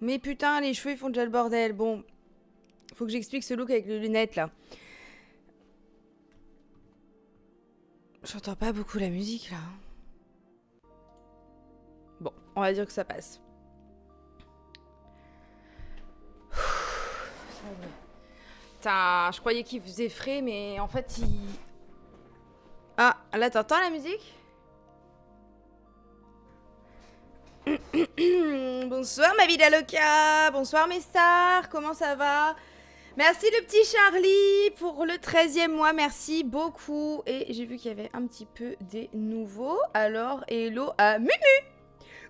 Mais putain, les cheveux ils font déjà le bordel. Bon, faut que j'explique ce look avec les lunettes là. J'entends pas beaucoup la musique là. Bon, on va dire que ça passe. Putain, je croyais qu'il faisait frais, mais en fait il... Ah, là t'entends la musique? Bonsoir ma vida loca, bonsoir mes stars, comment ça va? Merci le petit Charlie pour le 13e mois, merci beaucoup. Et j'ai vu qu'il y avait un petit peu des nouveaux. Alors, hello à Mumu.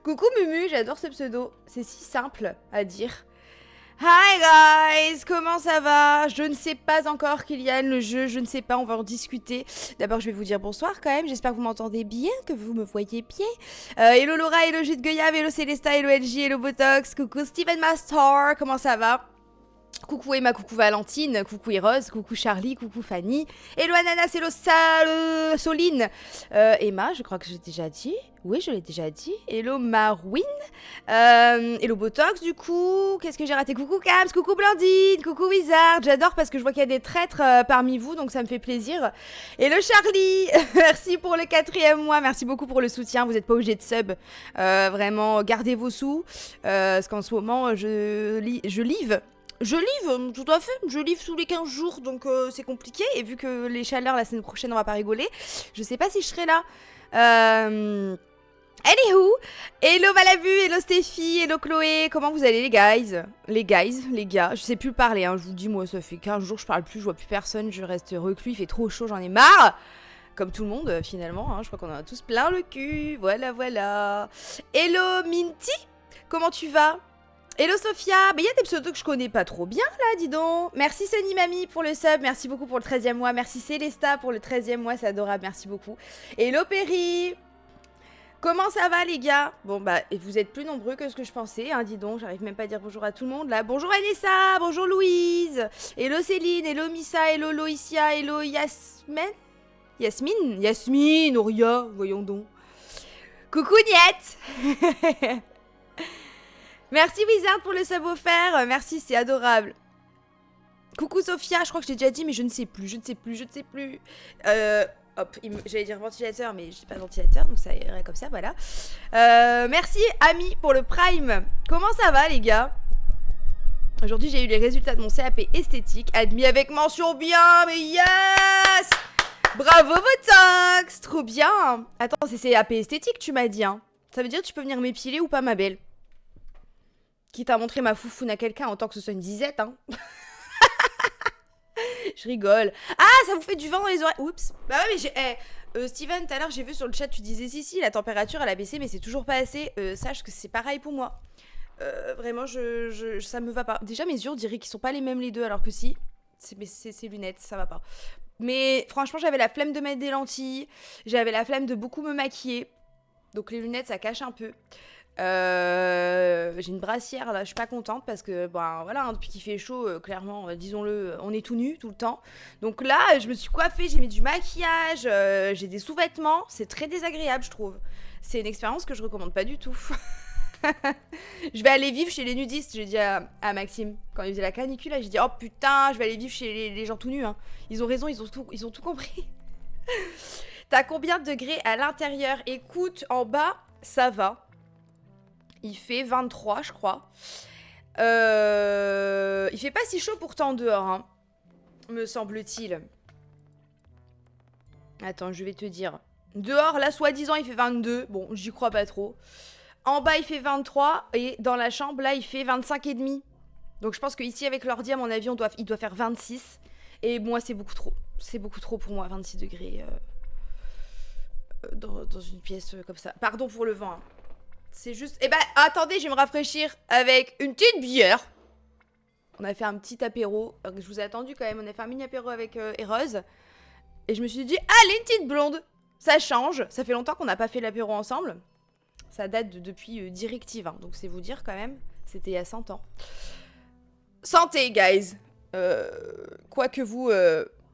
Coucou Mumu, j'adore ce pseudo, c'est si simple à dire. Hi guys, comment ça va? Je ne sais pas encore Kylian, le jeu, je ne sais pas, on va en discuter. D'abord je vais vous dire bonsoir quand même, j'espère que vous m'entendez bien, que vous me voyez bien. Hello Laura, hello Jus de Goyave, hello Célesta, hello LJ, hello Botox, coucou Steven Master, comment ça va? Coucou Emma, coucou Valentine, coucou Rose, coucou Charlie, coucou Fanny. Hello Ananas, hello Soline. Emma, je crois que j'ai déjà dit. Oui, je l'ai déjà dit. Hello Marwin. Hello Botox, du coup. Qu'est-ce que j'ai raté? Coucou Cams, coucou Blandine, coucou Wizard. J'adore parce que je vois qu'il y a des traîtres parmi vous, donc ça me fait plaisir. Hello Charlie. Merci pour le 4e mois. Merci beaucoup pour le soutien. Vous n'êtes pas obligé de sub. Vraiment, gardez vos sous. Parce qu'en ce moment, je live. Je livre, tout à fait, je livre tous les 15 jours, donc c'est compliqué. Et vu que les chaleurs, la semaine prochaine, on va pas rigoler, je sais pas si je serai là. Anywho, hello Malabu, hello Stéphie, hello Chloé, comment vous allez les guys? Les gars, je sais plus parler, hein, je vous dis, moi ça fait 15 jours, je parle plus, je vois plus personne, je reste reclus, il fait trop chaud, j'en ai marre. Comme tout le monde, finalement, hein, je crois qu'on en a tous plein le cul, voilà. Hello Minty, comment tu vas? Hello Sophia, mais il y a des pseudos que je connais pas trop bien là, dis donc. Merci Sunny Mamie pour le sub, merci beaucoup pour le 13e mois, merci Célesta pour le 13e mois, c'est adorable, merci beaucoup. Hello Perry, comment ça va les gars? Bon bah, et vous êtes plus nombreux que ce que je pensais, hein, dis donc, j'arrive même pas à dire bonjour à tout le monde là. Bonjour Anessa, bonjour Louise, hello Céline, hello Missa, hello Loïcia, hello Yasmine, Auria, voyons donc. Coucou Niette. Merci Wizard pour le sub offert, merci, c'est adorable. Coucou Sophia, je crois que je l'ai déjà dit, mais je ne sais plus. Hop, j'allais dire ventilateur, mais je dis pas ventilateur, donc ça irait comme ça, voilà. Merci Ami pour le Prime. Comment ça va les gars? Aujourd'hui j'ai eu les résultats de mon CAP esthétique, admis avec mention bien, mais yes! Bravo Botox, trop bien. Attends, c'est CAP esthétique tu m'as dit, hein? Ça veut dire que tu peux venir m'épiler ou pas ma belle? Quitte à montrer ma foufoune à quelqu'un en tant que ce soit une disette, hein. Je rigole. Ah, ça vous fait du vent dans les oreilles. Oups. Bah ouais, mais j'ai... Steven, tout à l'heure, j'ai vu sur le chat, tu disais si, la température, elle a baissé, mais c'est toujours pas assez. Sache que c'est pareil pour moi. Vraiment, ça me va pas. Déjà, mes yeux, on dirait qu'ils sont pas les mêmes les deux, alors que si. C'est lunettes, ça va pas. Mais franchement, j'avais la flemme de mettre des lentilles. J'avais la flemme de beaucoup me maquiller. Donc les lunettes, ça cache un peu. J'ai une brassière là, je suis pas contente parce que ben voilà, hein, depuis qu'il fait chaud, clairement, disons-le, on est tout nu tout le temps. Donc là, je me suis coiffée, j'ai mis du maquillage, j'ai des sous-vêtements, c'est très désagréable, je trouve. C'est une expérience que je recommande pas du tout. Je vais aller vivre chez les nudistes, j'ai dit à Maxime quand il faisait la canicule, là, j'ai dit oh putain, je vais aller vivre chez les gens tout nus. Hein. Ils ont raison, ils ont tout compris. T'as combien de degrés à l'intérieur? Écoute, en bas, ça va. Il fait 23, je crois. Il fait pas si chaud pourtant dehors, hein, me semble-t-il. Attends, je vais te dire. Dehors, là, soi-disant, il fait 22. Bon, j'y crois pas trop. En bas, il fait 23. Et dans la chambre, là, il fait 25 et demi. Donc, je pense qu'ici, avec l'ordi, à mon avis, il doit faire 26. Et moi, c'est beaucoup trop. C'est beaucoup trop pour moi, 26 degrés. Dans une pièce comme ça. Pardon pour le vent, hein. C'est juste... Eh ben, attendez, je vais me rafraîchir avec une petite bière. On a fait un petit apéro. Je vous ai attendu quand même. On a fait un mini apéro avec Rose. Et je me suis dit, allez, une petite blonde. Ça change. Ça fait longtemps qu'on n'a pas fait l'apéro ensemble. Ça date depuis Directive. Hein, donc c'est vous dire quand même. C'était il y a 100 ans. Santé, guys. Quoi que vous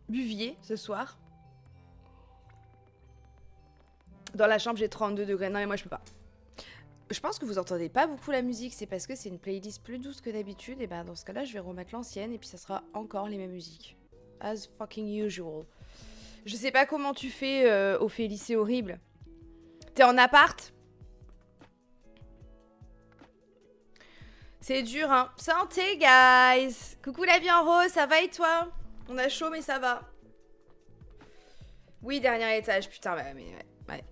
buviez ce soir. Dans la chambre, j'ai 32 degrés. Non, mais moi, je peux pas. je pense que vous entendez pas beaucoup la musique, c'est parce que c'est une playlist plus douce que d'habitude, et ben dans ce cas-là, je vais remettre l'ancienne, et puis ça sera encore les mêmes musiques. As fucking usual. Je sais pas comment tu fais, Ophélie, c'est horrible. T'es en appart? C'est dur, hein. Santé, guys. Coucou la vie en rose, ça va et toi? On a chaud, mais ça va. Oui, dernier étage, putain, ouais.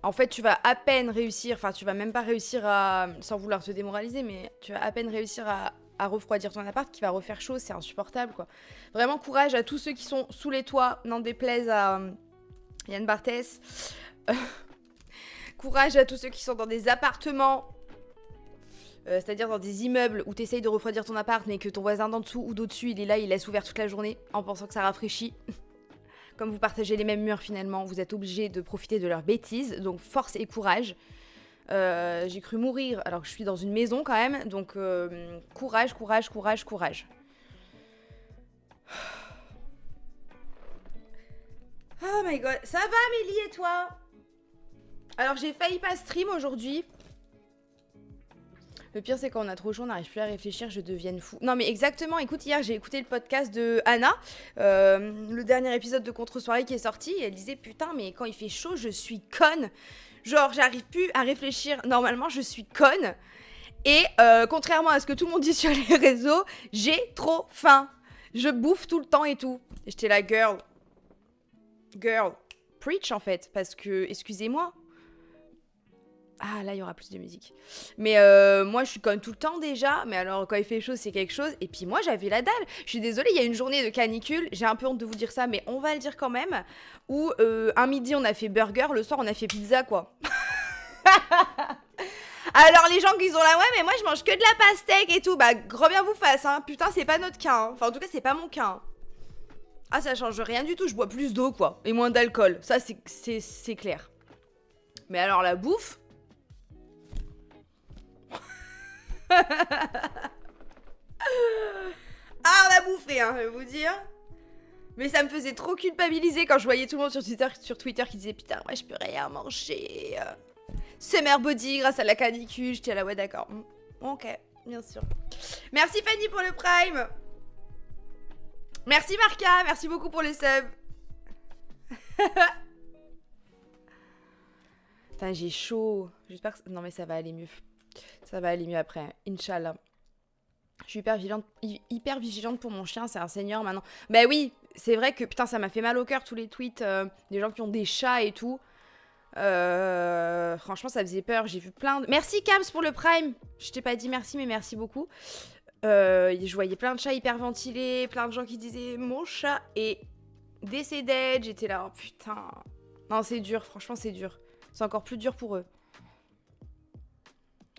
En fait, tu vas à peine réussir, enfin, tu vas même pas réussir à, sans vouloir te démoraliser, mais tu vas à peine réussir à refroidir ton appart qui va refaire chaud, c'est insupportable, quoi. Vraiment, courage à tous ceux qui sont sous les toits, n'en déplaise à Yann Barthès. Courage à tous ceux qui sont dans des appartements, c'est-à-dire dans des immeubles où t'essayes de refroidir ton appart, mais que ton voisin d'en dessous ou d'au-dessus, il est là, il laisse ouvert toute la journée, en pensant que ça rafraîchit. Comme vous partagez les mêmes murs finalement, vous êtes obligés de profiter de leurs bêtises, donc force et courage. J'ai cru mourir alors que je suis dans une maison quand même, donc courage. Oh my god, ça va Amélie et toi? Alors j'ai failli pas stream aujourd'hui. Le pire c'est quand on a trop chaud, on n'arrive plus à réfléchir, je devienne fou. Non mais exactement, écoute, hier j'ai écouté le podcast de Anna, le dernier épisode de Contre-soirée qui est sorti, et elle disait putain mais quand il fait chaud je suis conne. Genre j'arrive plus à réfléchir, normalement je suis conne. Et contrairement à ce que tout le monde dit sur les réseaux, j'ai trop faim. Je bouffe tout le temps et tout. Et j'étais là, girl, preach en fait, parce que, excusez-moi. Ah, là, il y aura plus de musique. Mais moi, je suis conne tout le temps déjà. Mais alors, quand il fait chaud, c'est quelque chose. Et puis moi, j'avais la dalle. Je suis désolée, il y a une journée de canicule. J'ai un peu honte de vous dire ça, mais on va le dire quand même. Où un midi, on a fait burger. Le soir, on a fait pizza, quoi. Alors, les gens qui sont là, ouais, mais moi, je mange que de la pastèque et tout. Bah, grand bien vous fasse, hein. Putain, c'est pas notre cas, hein. Enfin, en tout cas, c'est pas mon cas, hein. Ah, ça change rien du tout. Je bois plus d'eau, quoi. Et moins d'alcool. Ça, c'est clair. Mais alors, la bouffe... Ah, on a bouffé, hein, je vais vous dire. Mais ça me faisait trop culpabiliser quand je voyais tout le monde sur Twitter qui disait putain, moi je peux rien manger. Summer body grâce à la canicule. J'étais là, ouais, d'accord. Ok, bien sûr. Merci Fanny pour le prime. Merci Marca, merci beaucoup pour le sub. Putain, j'ai chaud. J'espère que... Non mais ça va aller mieux. Ça va aller mieux après, Inch'Allah. Je suis hyper vigilante pour mon chien, c'est un seigneur maintenant. Bah oui, c'est vrai que putain, ça m'a fait mal au cœur tous les tweets des gens qui ont des chats et tout. Franchement, ça faisait peur. J'ai vu plein de... Merci Kams pour le prime. Je t'ai pas dit merci, mais merci beaucoup. Je voyais plein de chats hyperventilés, plein de gens qui disaient mon chat est décédé. J'étais là, oh putain. Non, c'est dur, franchement, c'est dur. C'est encore plus dur pour eux.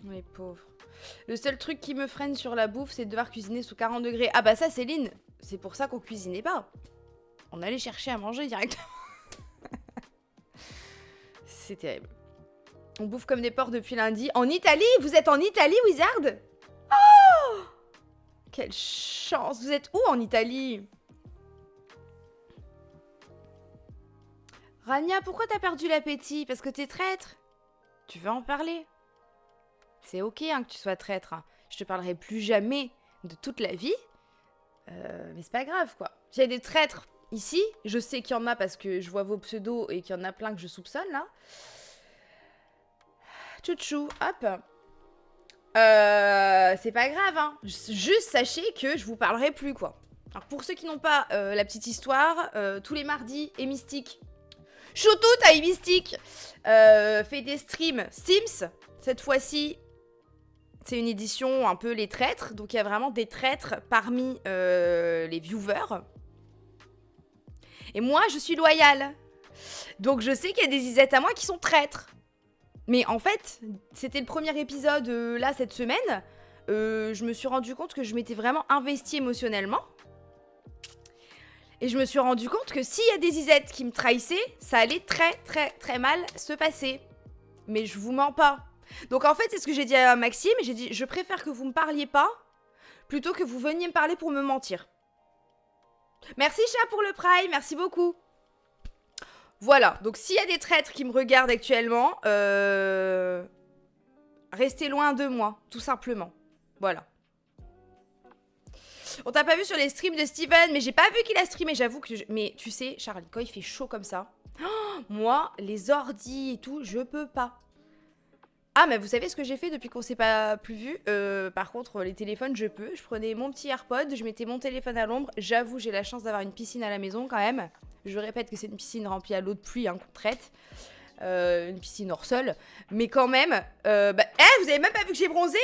Les pauvres. Le seul truc qui me freine sur la bouffe, c'est de devoir cuisiner sous 40 degrés. Ah bah ça, Céline, c'est pour ça qu'on cuisinait pas. On allait chercher à manger directement. C'est terrible. On bouffe comme des porcs depuis lundi. En Italie? Vous êtes en Italie, Wizard? Oh! Quelle chance! Vous êtes où en Italie? Rania, pourquoi t'as perdu l'appétit? Parce que t'es traître? Tu veux en parler? C'est ok hein, que tu sois traître. Hein. Je te parlerai plus jamais de toute la vie. Mais c'est pas grave, quoi. Il y a des traîtres ici. Je sais qu'il y en a parce que je vois vos pseudos et qu'il y en a plein que je soupçonne, là. Tchouchou, hop. C'est pas grave, hein. Juste sachez que je vous parlerai plus, quoi. Alors, pour ceux qui n'ont pas la petite histoire, tous les mardis, et Mystique... Choutout à Mystique fait des streams Sims. Cette fois-ci... C'est une édition un peu les traîtres, donc il y a vraiment des traîtres parmi les viewers. Et moi, je suis loyale. Donc je sais qu'il y a des Isettes à moi qui sont traîtres. Mais en fait, c'était le premier épisode là cette semaine. Je me suis rendu compte que je m'étais vraiment investie émotionnellement. Et je me suis rendu compte que s'il y a des Isettes qui me trahissaient, ça allait très mal se passer. Mais je vous mens pas. Donc en fait, c'est ce que j'ai dit à Maxime, j'ai dit je préfère que vous me parliez pas plutôt que vous veniez me parler pour me mentir. Merci chat pour le prime, merci beaucoup. Voilà, donc s'il y a des traîtres qui me regardent actuellement, Restez loin de moi, tout simplement. Voilà. On t'a pas vu sur les streams de Steven, mais j'ai pas vu qu'il a streamé, j'avoue que... Mais tu sais, Charlie, quand il fait chaud comme ça, moi, les ordis et tout, je peux pas. Ah, mais vous savez ce que j'ai fait depuis qu'on s'est pas plus vu? Par contre, les téléphones, je peux. Je prenais mon petit AirPod, je mettais mon téléphone à l'ombre. J'avoue, j'ai la chance d'avoir une piscine à la maison quand même. Je répète que c'est une piscine remplie à l'eau de pluie hein, qu'on traite. Une piscine hors sol. Mais quand même... vous avez même pas vu que j'ai bronzé?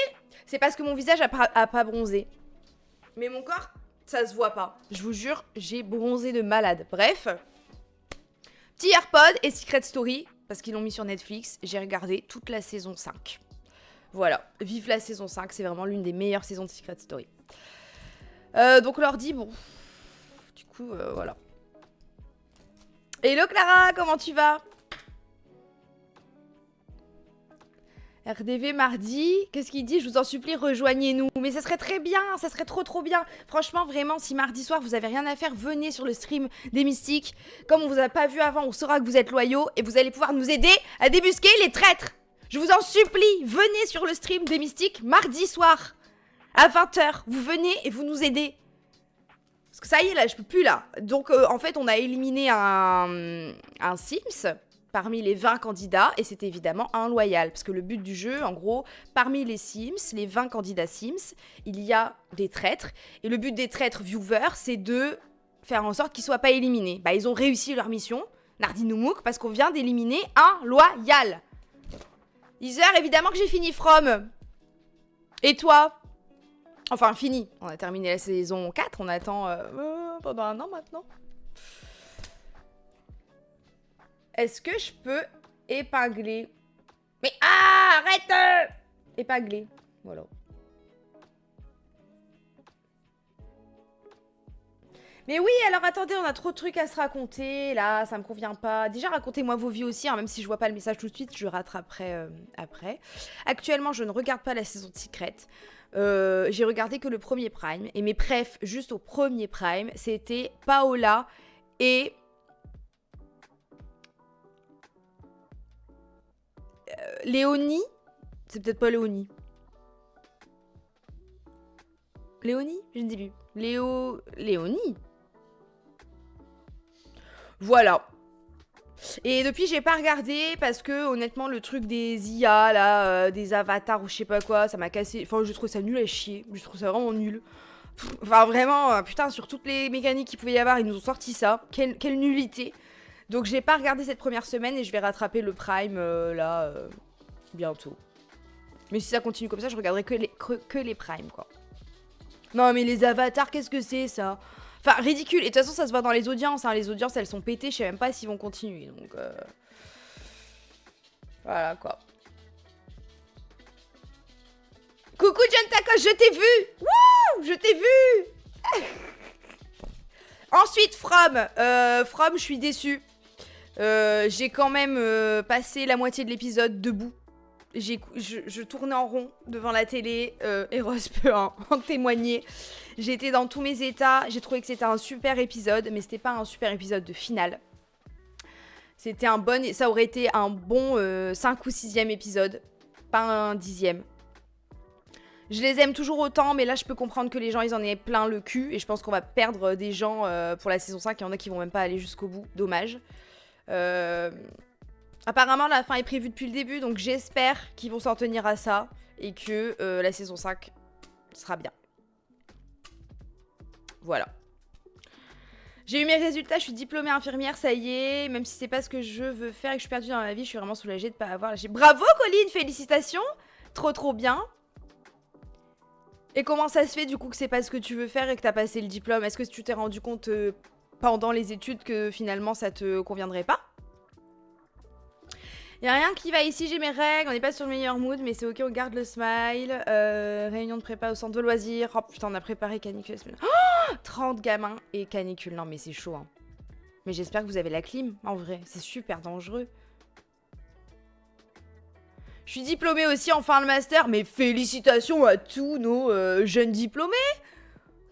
C'est parce que mon visage a pas bronzé. Mais mon corps, ça se voit pas. Je vous jure, j'ai bronzé de malade. Bref. Petit AirPod et Secret Story. Parce qu'ils l'ont mis sur Netflix. J'ai regardé toute la saison 5. Voilà. Vive la saison 5. C'est vraiment l'une des meilleures saisons de Secret Story. Donc l'ordi, bon. Du coup, voilà. Hello Clara, comment tu vas? RDV mardi, qu'est-ce qu'il dit? Je vous en supplie, rejoignez-nous. Mais ça serait très bien, ça serait trop bien. Franchement, vraiment, si mardi soir, vous avez rien à faire, venez sur le stream des Mystiques. Comme on vous a pas vu avant, on saura que vous êtes loyaux et vous allez pouvoir nous aider à débusquer les traîtres. Je vous en supplie, venez sur le stream des Mystiques mardi soir à 20 h. Vous venez et vous nous aidez. Parce que ça y est, là, je peux plus, là. Donc, en fait, on a éliminé un Sims parmi les 20 candidats, et c'est évidemment un loyal, parce que le but du jeu, en gros, parmi les Sims, les 20 candidats Sims, il y a des traîtres, et le but des traîtres viewers, c'est de faire en sorte qu'ils soient pas éliminés. Bah, ils ont réussi leur mission, Nardinoumouk, parce qu'on vient d'éliminer un loyal. Deezer, évidemment que j'ai fini From. Et toi? Enfin, fini. On a terminé la saison 4, on attend pendant un an maintenant. Est-ce que je peux épingler? Mais arrête! Épingler. Voilà. Mais oui, alors attendez, on a trop de trucs à se raconter. Là, ça me convient pas. Déjà, racontez-moi vos vies aussi, hein, même si je vois pas le message tout de suite, je rattraperai après. Actuellement, je ne regarde pas la saison de Secret. J'ai regardé que le premier Prime. Et mes prefs, juste au premier Prime, c'était Paola et... Léonie? C'est peut-être pas Léonie. Léonie? Je ne sais plus. Léonie? Voilà. Et depuis, j'ai pas regardé parce que, honnêtement, le truc des IA, là, des avatars ou je sais pas quoi, ça m'a cassé. Enfin, je trouve ça nul à chier. Je trouve ça vraiment nul. Enfin, vraiment, putain, sur toutes les mécaniques qu'il pouvait y avoir, ils nous ont sorti ça. Quelle nullité. Donc, j'ai pas regardé cette première semaine et je vais rattraper le Prime, là, bientôt. Mais si ça continue comme ça, je regarderai que les Primes, quoi. Non, mais les avatars, qu'est-ce que c'est, ça? Enfin, ridicule. Et de toute façon, ça se voit dans les audiences. Hein. Les audiences, elles sont pétées. Je sais même pas s'ils vont continuer. Donc, voilà, quoi. Coucou, John Tacos, je t'ai vu! Wouh! Je t'ai vu! Ensuite, From, je suis déçue. J'ai quand même passé la moitié de l'épisode debout. Je tournais en rond devant la télé. Eros peut en témoigner. J'étais dans tous mes états. J'ai trouvé que c'était un super épisode, mais c'était pas un super épisode de finale. C'était un bon... Ça aurait été un bon 5 ou 6e épisode. Pas un 10e. Je les aime toujours autant, mais là, je peux comprendre que les gens, ils en aient plein le cul. Et je pense qu'on va perdre des gens pour la saison 5. Il y en a qui vont même pas aller jusqu'au bout. Dommage. Apparemment, la fin est prévue depuis le début. Donc, j'espère qu'ils vont s'en tenir à ça. Et que la saison 5 sera bien. Voilà. J'ai eu mes résultats, je suis diplômée infirmière, ça y est. Même si c'est pas ce que je veux faire et que je suis perdue dans la vie, je suis vraiment soulagée de pas avoir lâché. Bravo Colline, félicitations. Trop bien. Et comment ça se fait du coup que c'est pas ce que tu veux faire et que t'as passé le diplôme? Est-ce que tu t'es rendu compte pendant les études que finalement ça te conviendrait pas? Y'a rien qui va ici, j'ai mes règles, on n'est pas sur le meilleur mood, mais c'est ok, on garde le smile. Réunion de prépa au centre de loisirs. Oh putain, on a préparé canicule la semaine. Oh 30 gamins et canicule. Non mais c'est chaud hein. Mais j'espère que vous avez la clim, en vrai. C'est super dangereux. Je suis diplômée aussi en fin de master, mais félicitations à tous nos jeunes diplômés.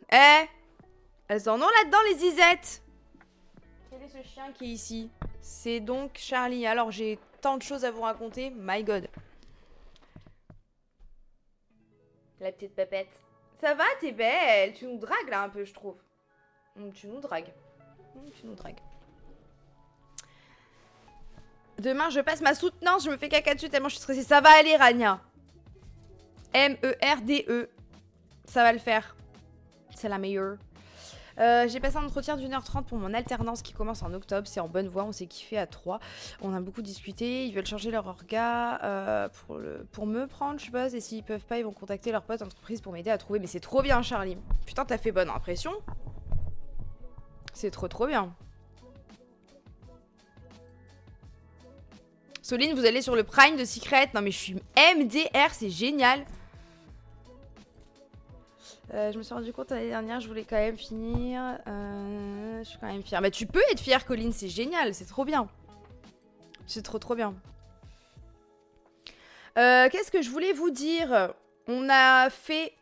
Elles en ont là-dedans les zizettes. Quel est ce chien qui est ici? C'est donc Charlie. Alors j'ai tant de choses à vous raconter, my god. La petite pépette. Ça va, t'es belle. Tu nous dragues là un peu, je trouve. Tu nous dragues. Tu nous dragues. Demain, je passe ma soutenance. Je me fais caca dessus tellement je suis stressée. Ça va aller, Rania. M-E-R-D-E. Ça va le faire. C'est la meilleure. J'ai passé un entretien d'1h30 pour mon alternance qui commence en octobre. C'est en bonne voie, on s'est kiffé à 3. On a beaucoup discuté. Ils veulent changer leur orga pour me prendre, je suppose. Et s'ils peuvent pas, ils vont contacter leur pote entreprise pour m'aider à trouver. Mais c'est trop bien, Charlie. Putain, t'as fait bonne impression. C'est trop bien. Soline, vous allez sur le Prime de Secret. Non mais je suis MDR, c'est génial. Je me suis rendu compte l'année dernière, je voulais quand même finir. Je suis quand même fière. Bah tu peux être fière, Colline, c'est génial, c'est trop bien. C'est trop bien. Qu'est-ce que je voulais vous dire? On a fait...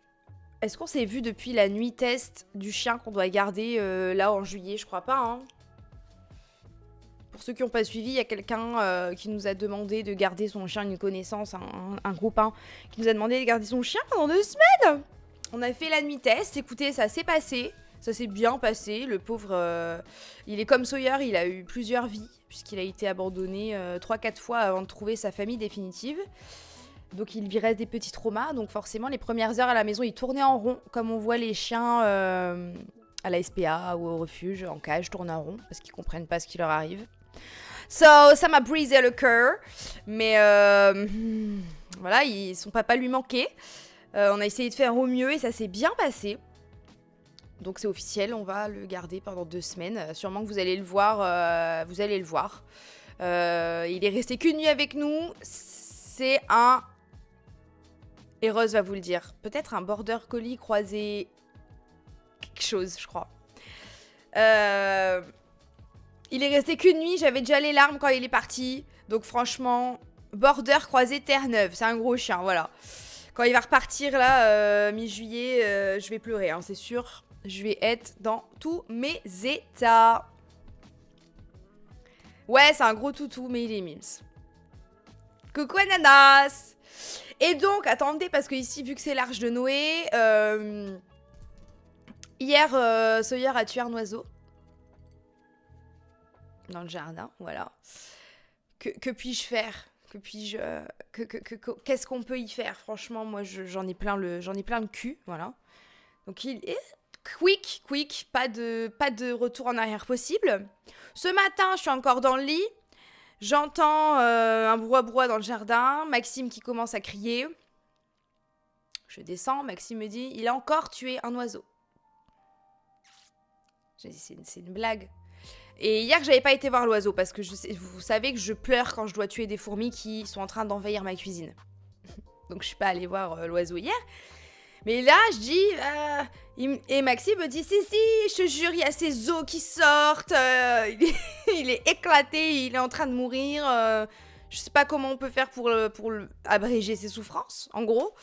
Est-ce qu'on s'est vu depuis la nuit test du chien qu'on doit garder là en juillet? Je crois pas, hein. Pour ceux qui n'ont pas suivi, il y a quelqu'un qui nous a demandé de garder son chien, une connaissance, un groupe, hein, qui nous a demandé de garder son chien pendant 2 semaines. On a fait la nuit test, écoutez, ça s'est passé, ça s'est bien passé. Le pauvre, il est comme Sawyer, il a eu plusieurs vies, puisqu'il a été abandonné 3-4 fois avant de trouver sa famille définitive. Donc il lui reste des petits traumas, donc forcément les premières heures à la maison, il tournait en rond, comme on voit les chiens à la SPA ou au refuge, en cage, tournent en rond, parce qu'ils comprennent pas ce qui leur arrive. So, ça m'a brisé le cœur, mais voilà, son papa lui manquait. On a essayé de faire au mieux et ça s'est bien passé. Donc c'est officiel, on va le garder pendant 2 semaines. Sûrement que vous allez le voir. Il est resté qu'une nuit avec nous. C'est un... Et Rose va vous le dire. Peut-être un border collie croisé... quelque chose, je crois. Il est resté qu'une nuit, j'avais déjà les larmes quand il est parti. Donc franchement, border croisé Terre-Neuve. C'est un gros chien, voilà. Quand il va repartir là, mi-juillet, je vais pleurer, hein, c'est sûr. Je vais être dans tous mes états. Ouais, c'est un gros toutou, mais il est mimes. Coucou Ananas. Et donc, attendez, parce que ici, vu que c'est l'Arche de Noé, hier, Sawyer a tué un oiseau. Dans le jardin, voilà. Que puis-je faire? Qu'est-ce qu'on peut y faire? Franchement, moi, j'en ai plein le cul, voilà. Donc, il est quick, pas de retour en arrière possible. Ce matin, je suis encore dans le lit. J'entends un brouhaha dans le jardin. Maxime qui commence à crier. Je descends, Maxime me dit, il a encore tué un oiseau. J'ai dit, c'est une blague. Et hier, j'avais pas été voir l'oiseau parce que vous savez que je pleure quand je dois tuer des fourmis qui sont en train d'envahir ma cuisine. Donc je suis pas allée voir l'oiseau hier. Mais là, je dis... et Maxime me dit, si, je te jure, il y a ces os qui sortent. Il est éclaté, il est en train de mourir. Je sais pas comment on peut faire pour abréger ses souffrances, en gros.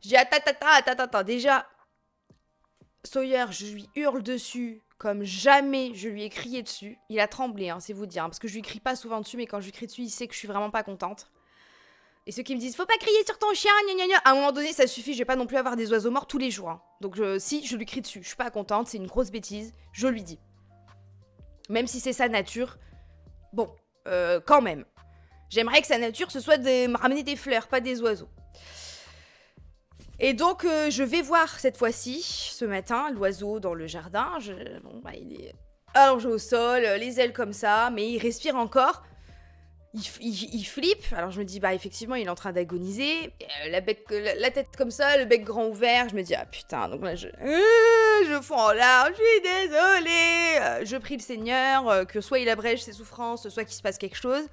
Je dis, attends. Déjà, Sawyer, je lui hurle dessus comme jamais je lui ai crié dessus. Il a tremblé, hein, c'est vous dire. Hein, parce que je lui crie pas souvent dessus, mais quand je lui crie dessus, il sait que je suis vraiment pas contente. Et ceux qui me disent, faut pas crier sur ton chien, gna gna. À un moment donné, ça suffit, je vais pas non plus avoir des oiseaux morts tous les jours. Hein. Donc si, je lui crie dessus. Je suis pas contente, c'est une grosse bêtise. Je lui dis. Même si c'est sa nature, bon, quand même. J'aimerais que sa nature, ce soit de me ramener des fleurs, pas des oiseaux. Et donc, je vais voir cette fois-ci, ce matin, l'oiseau dans le jardin. Bon, bah, il est allongé au sol, les ailes comme ça, mais il respire encore. Il flippe. Alors, je me dis, bah, effectivement, il est en train d'agoniser. La tête comme ça, le bec grand ouvert. Je me dis, ah putain, donc là, je fonds en larmes, je suis désolée. Je prie le Seigneur que soit il abrège ses souffrances, soit qu'il se passe quelque chose.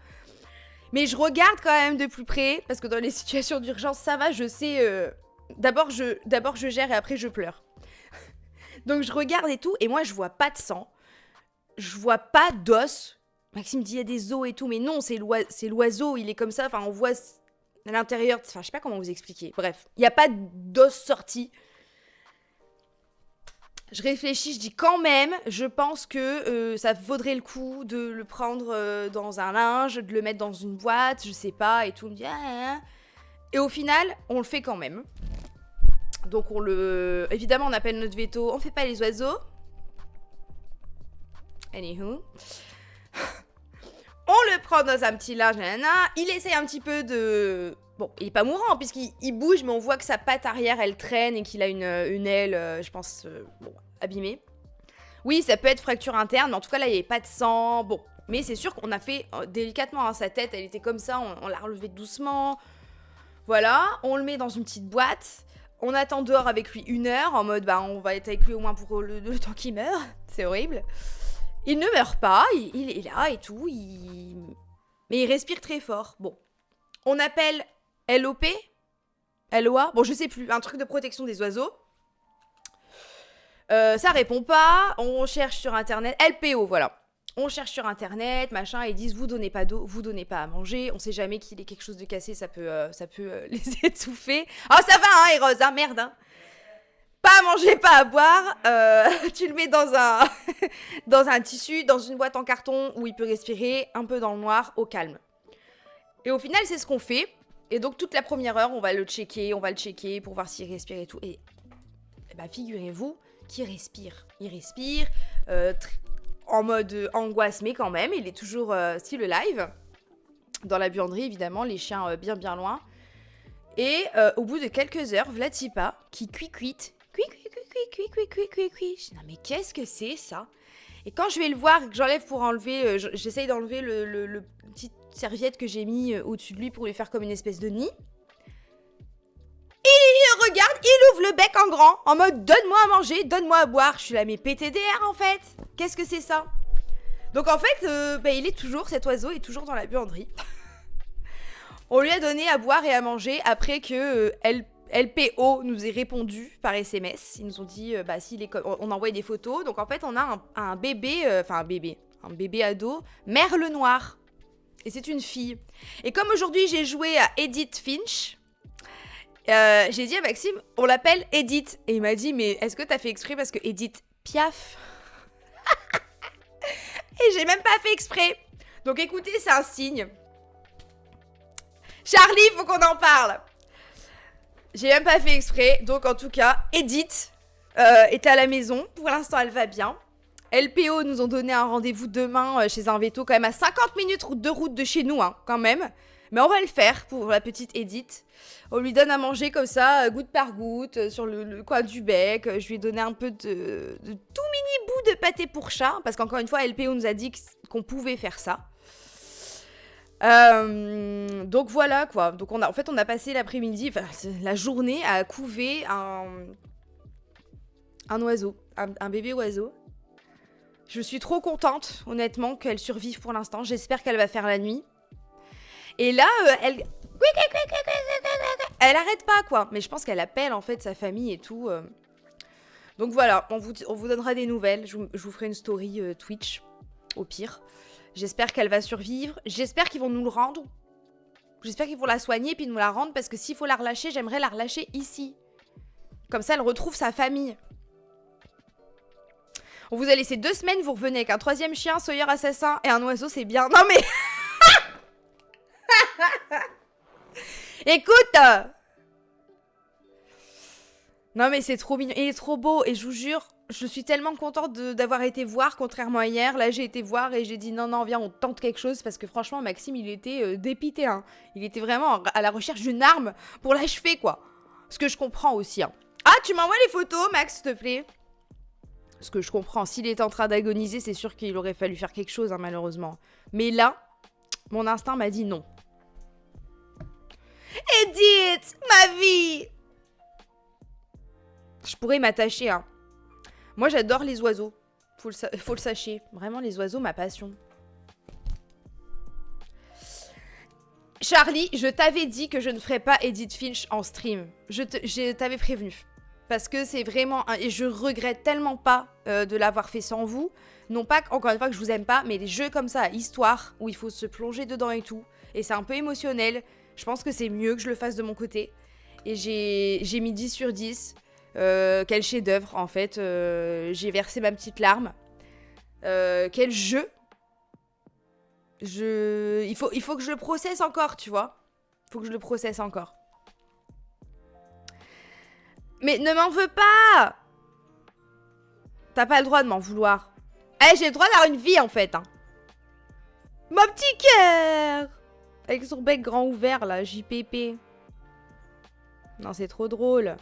Mais je regarde quand même de plus près, parce que dans les situations d'urgence, ça va, je sais... D'abord je gère et après je pleure. Donc je regarde et tout, et moi je vois pas de sang. Je vois pas d'os. Maxime dit il y a des os et tout, mais non, c'est l'oiseau, il est comme ça, enfin on voit à l'intérieur, enfin je sais pas comment vous expliquer. Bref, il y a pas d'os sorti. Je réfléchis, je dis quand même, je pense que ça vaudrait le coup de le prendre dans un linge, de le mettre dans une boîte, je sais pas, et tout. Me dit, Et au final, on le fait quand même. Donc on le... Évidemment, on appelle notre veto. On fait pas les oiseaux. Anywho. On le prend dans un petit linge, nanana. Il essaye un petit peu de... Bon, il est pas mourant puisqu'il bouge, mais on voit que sa patte arrière, elle traîne et qu'il a une aile, je pense, bon, abîmée. Oui, ça peut être fracture interne, mais en tout cas, là, il n'y avait pas de sang. Bon, mais c'est sûr qu'on a fait délicatement, hein, sa tête, elle était comme ça, on l'a relevée doucement. Voilà, on le met dans une petite boîte. On attend dehors avec lui 1 heure, en mode, bah, on va être avec lui au moins pour le temps qu'il meurt. C'est horrible. Il ne meurt pas, il est là et tout, mais il respire très fort. Bon, on appelle LOP, LOA, bon, je sais plus, un truc de protection des oiseaux. Ça répond pas, on cherche sur internet, LPO, voilà. On cherche sur internet, machin, ils disent vous donnez pas d'eau, vous donnez pas à manger, on sait jamais qu'il ait quelque chose de cassé, ça peut les étouffer. Oh ça va hein Eros, hein, merde hein. Pas à manger, pas à boire, tu le mets dans un, dans un tissu, dans une boîte en carton où il peut respirer, un peu dans le noir, au calme. Et au final c'est ce qu'on fait, et donc toute la première heure on va le checker pour voir s'il respire et tout, et bah figurez-vous qu'il respire, il respire, en mode angoisse, mais quand même, il est toujours still alive. Dans la buanderie, évidemment, les chiens bien loin. Et au bout de quelques heures, Vlatipa, qui cuit. Je dis, non mais qu'est-ce que c'est ça? Et quand je vais le voir, que j'enlève pour enlever, j'essaye d'enlever le petite serviette que j'ai mis au-dessus de lui pour lui faire comme une espèce de nid. Il regarde, il ouvre le bec en grand, en mode donne-moi à manger, donne-moi à boire. Je suis là, mais PTDR en fait. Qu'est-ce que c'est ça? Donc en fait, bah, il est toujours, cet oiseau est toujours dans la buanderie. On lui a donné à boire et à manger après que LPO nous ait répondu par SMS. Ils nous ont dit, bah s'il est on a envoyé des photos. Donc en fait, on a un bébé, un bébé ado, merle noir. Et c'est une fille. Et comme aujourd'hui j'ai joué à Edith Finch, j'ai dit à Maxime, on l'appelle Edith. Et il m'a dit, mais est-ce que t'as fait exprès parce que Edith Piaf? Et j'ai même pas fait exprès. Donc écoutez, c'est un signe. Charlie, faut qu'on en parle. J'ai même pas fait exprès. Donc en tout cas, Edith est à la maison. Pour l'instant, elle va bien. LPO nous ont donné un rendez-vous demain chez un veto, quand même à 50 minutes de route de chez nous, hein, quand même. Mais on va le faire pour la petite Edith. On lui donne à manger comme ça, goutte par goutte, sur le coin du bec. Je lui ai donné un peu de tout mini bout de pâté pour chat. Parce qu'encore une fois, LPO nous a dit qu'on pouvait faire ça. Donc voilà quoi. Donc on a passé l'après-midi, enfin la journée à couver un oiseau, un bébé oiseau. Je suis trop contente, honnêtement, qu'elle survive pour l'instant. J'espère qu'elle va faire la nuit. Et là, elle arrête pas quoi. Mais je pense qu'elle appelle en fait sa famille et tout. Donc voilà, on vous donnera des nouvelles. Je vous ferai une story Twitch, au pire. J'espère qu'elle va survivre. J'espère qu'ils vont nous le rendre. J'espère qu'ils vont la soigner et puis nous la rendre. Parce que s'il faut la relâcher, j'aimerais la relâcher ici. Comme ça, elle retrouve sa famille. On vous a laissé 2 semaines, vous revenez avec un 3e chien, Sawyer assassin et un oiseau, c'est bien. Non mais... Écoute! Non mais c'est trop mignon. Il est trop beau et je vous jure... Je suis tellement contente d'avoir été voir, contrairement à hier. Là, j'ai été voir et j'ai dit non, viens, on tente quelque chose. Parce que franchement, Maxime, il était dépité. Hein. Il était vraiment à la recherche d'une arme pour l'achever, quoi. Ce que je comprends aussi. Hein. Ah, tu m'envoies les photos, Max, s'il te plaît? Ce que je comprends. S'il était en train d'agoniser, c'est sûr qu'il aurait fallu faire quelque chose, hein, malheureusement. Mais là, mon instinct m'a dit non. Edith, ma vie! Je pourrais m'attacher, hein. Moi, j'adore les oiseaux. Faut le sachez. Vraiment, les oiseaux, ma passion. Charlie, je t'avais dit que je ne ferais pas Edith Finch en stream. Je t'avais prévenu. Parce que c'est vraiment... Et je regrette tellement pas de l'avoir fait sans vous. Non pas, encore une fois, que je vous aime pas, mais les jeux comme ça, histoire, où il faut se plonger dedans et tout. Et c'est un peu émotionnel. Je pense que c'est mieux que je le fasse de mon côté. Et j'ai mis 10 sur 10. Quel chef-d'œuvre en fait, j'ai versé ma petite larme. Quel jeu. Il faut que je le processe encore, tu vois. Il faut que je le processe encore. Mais ne m'en veux pas! T'as pas le droit de m'en vouloir. Eh, j'ai le droit d'avoir une vie, en fait. Hein. Mon petit cœur! Avec son bec grand ouvert, là, JPP. Non, c'est trop drôle.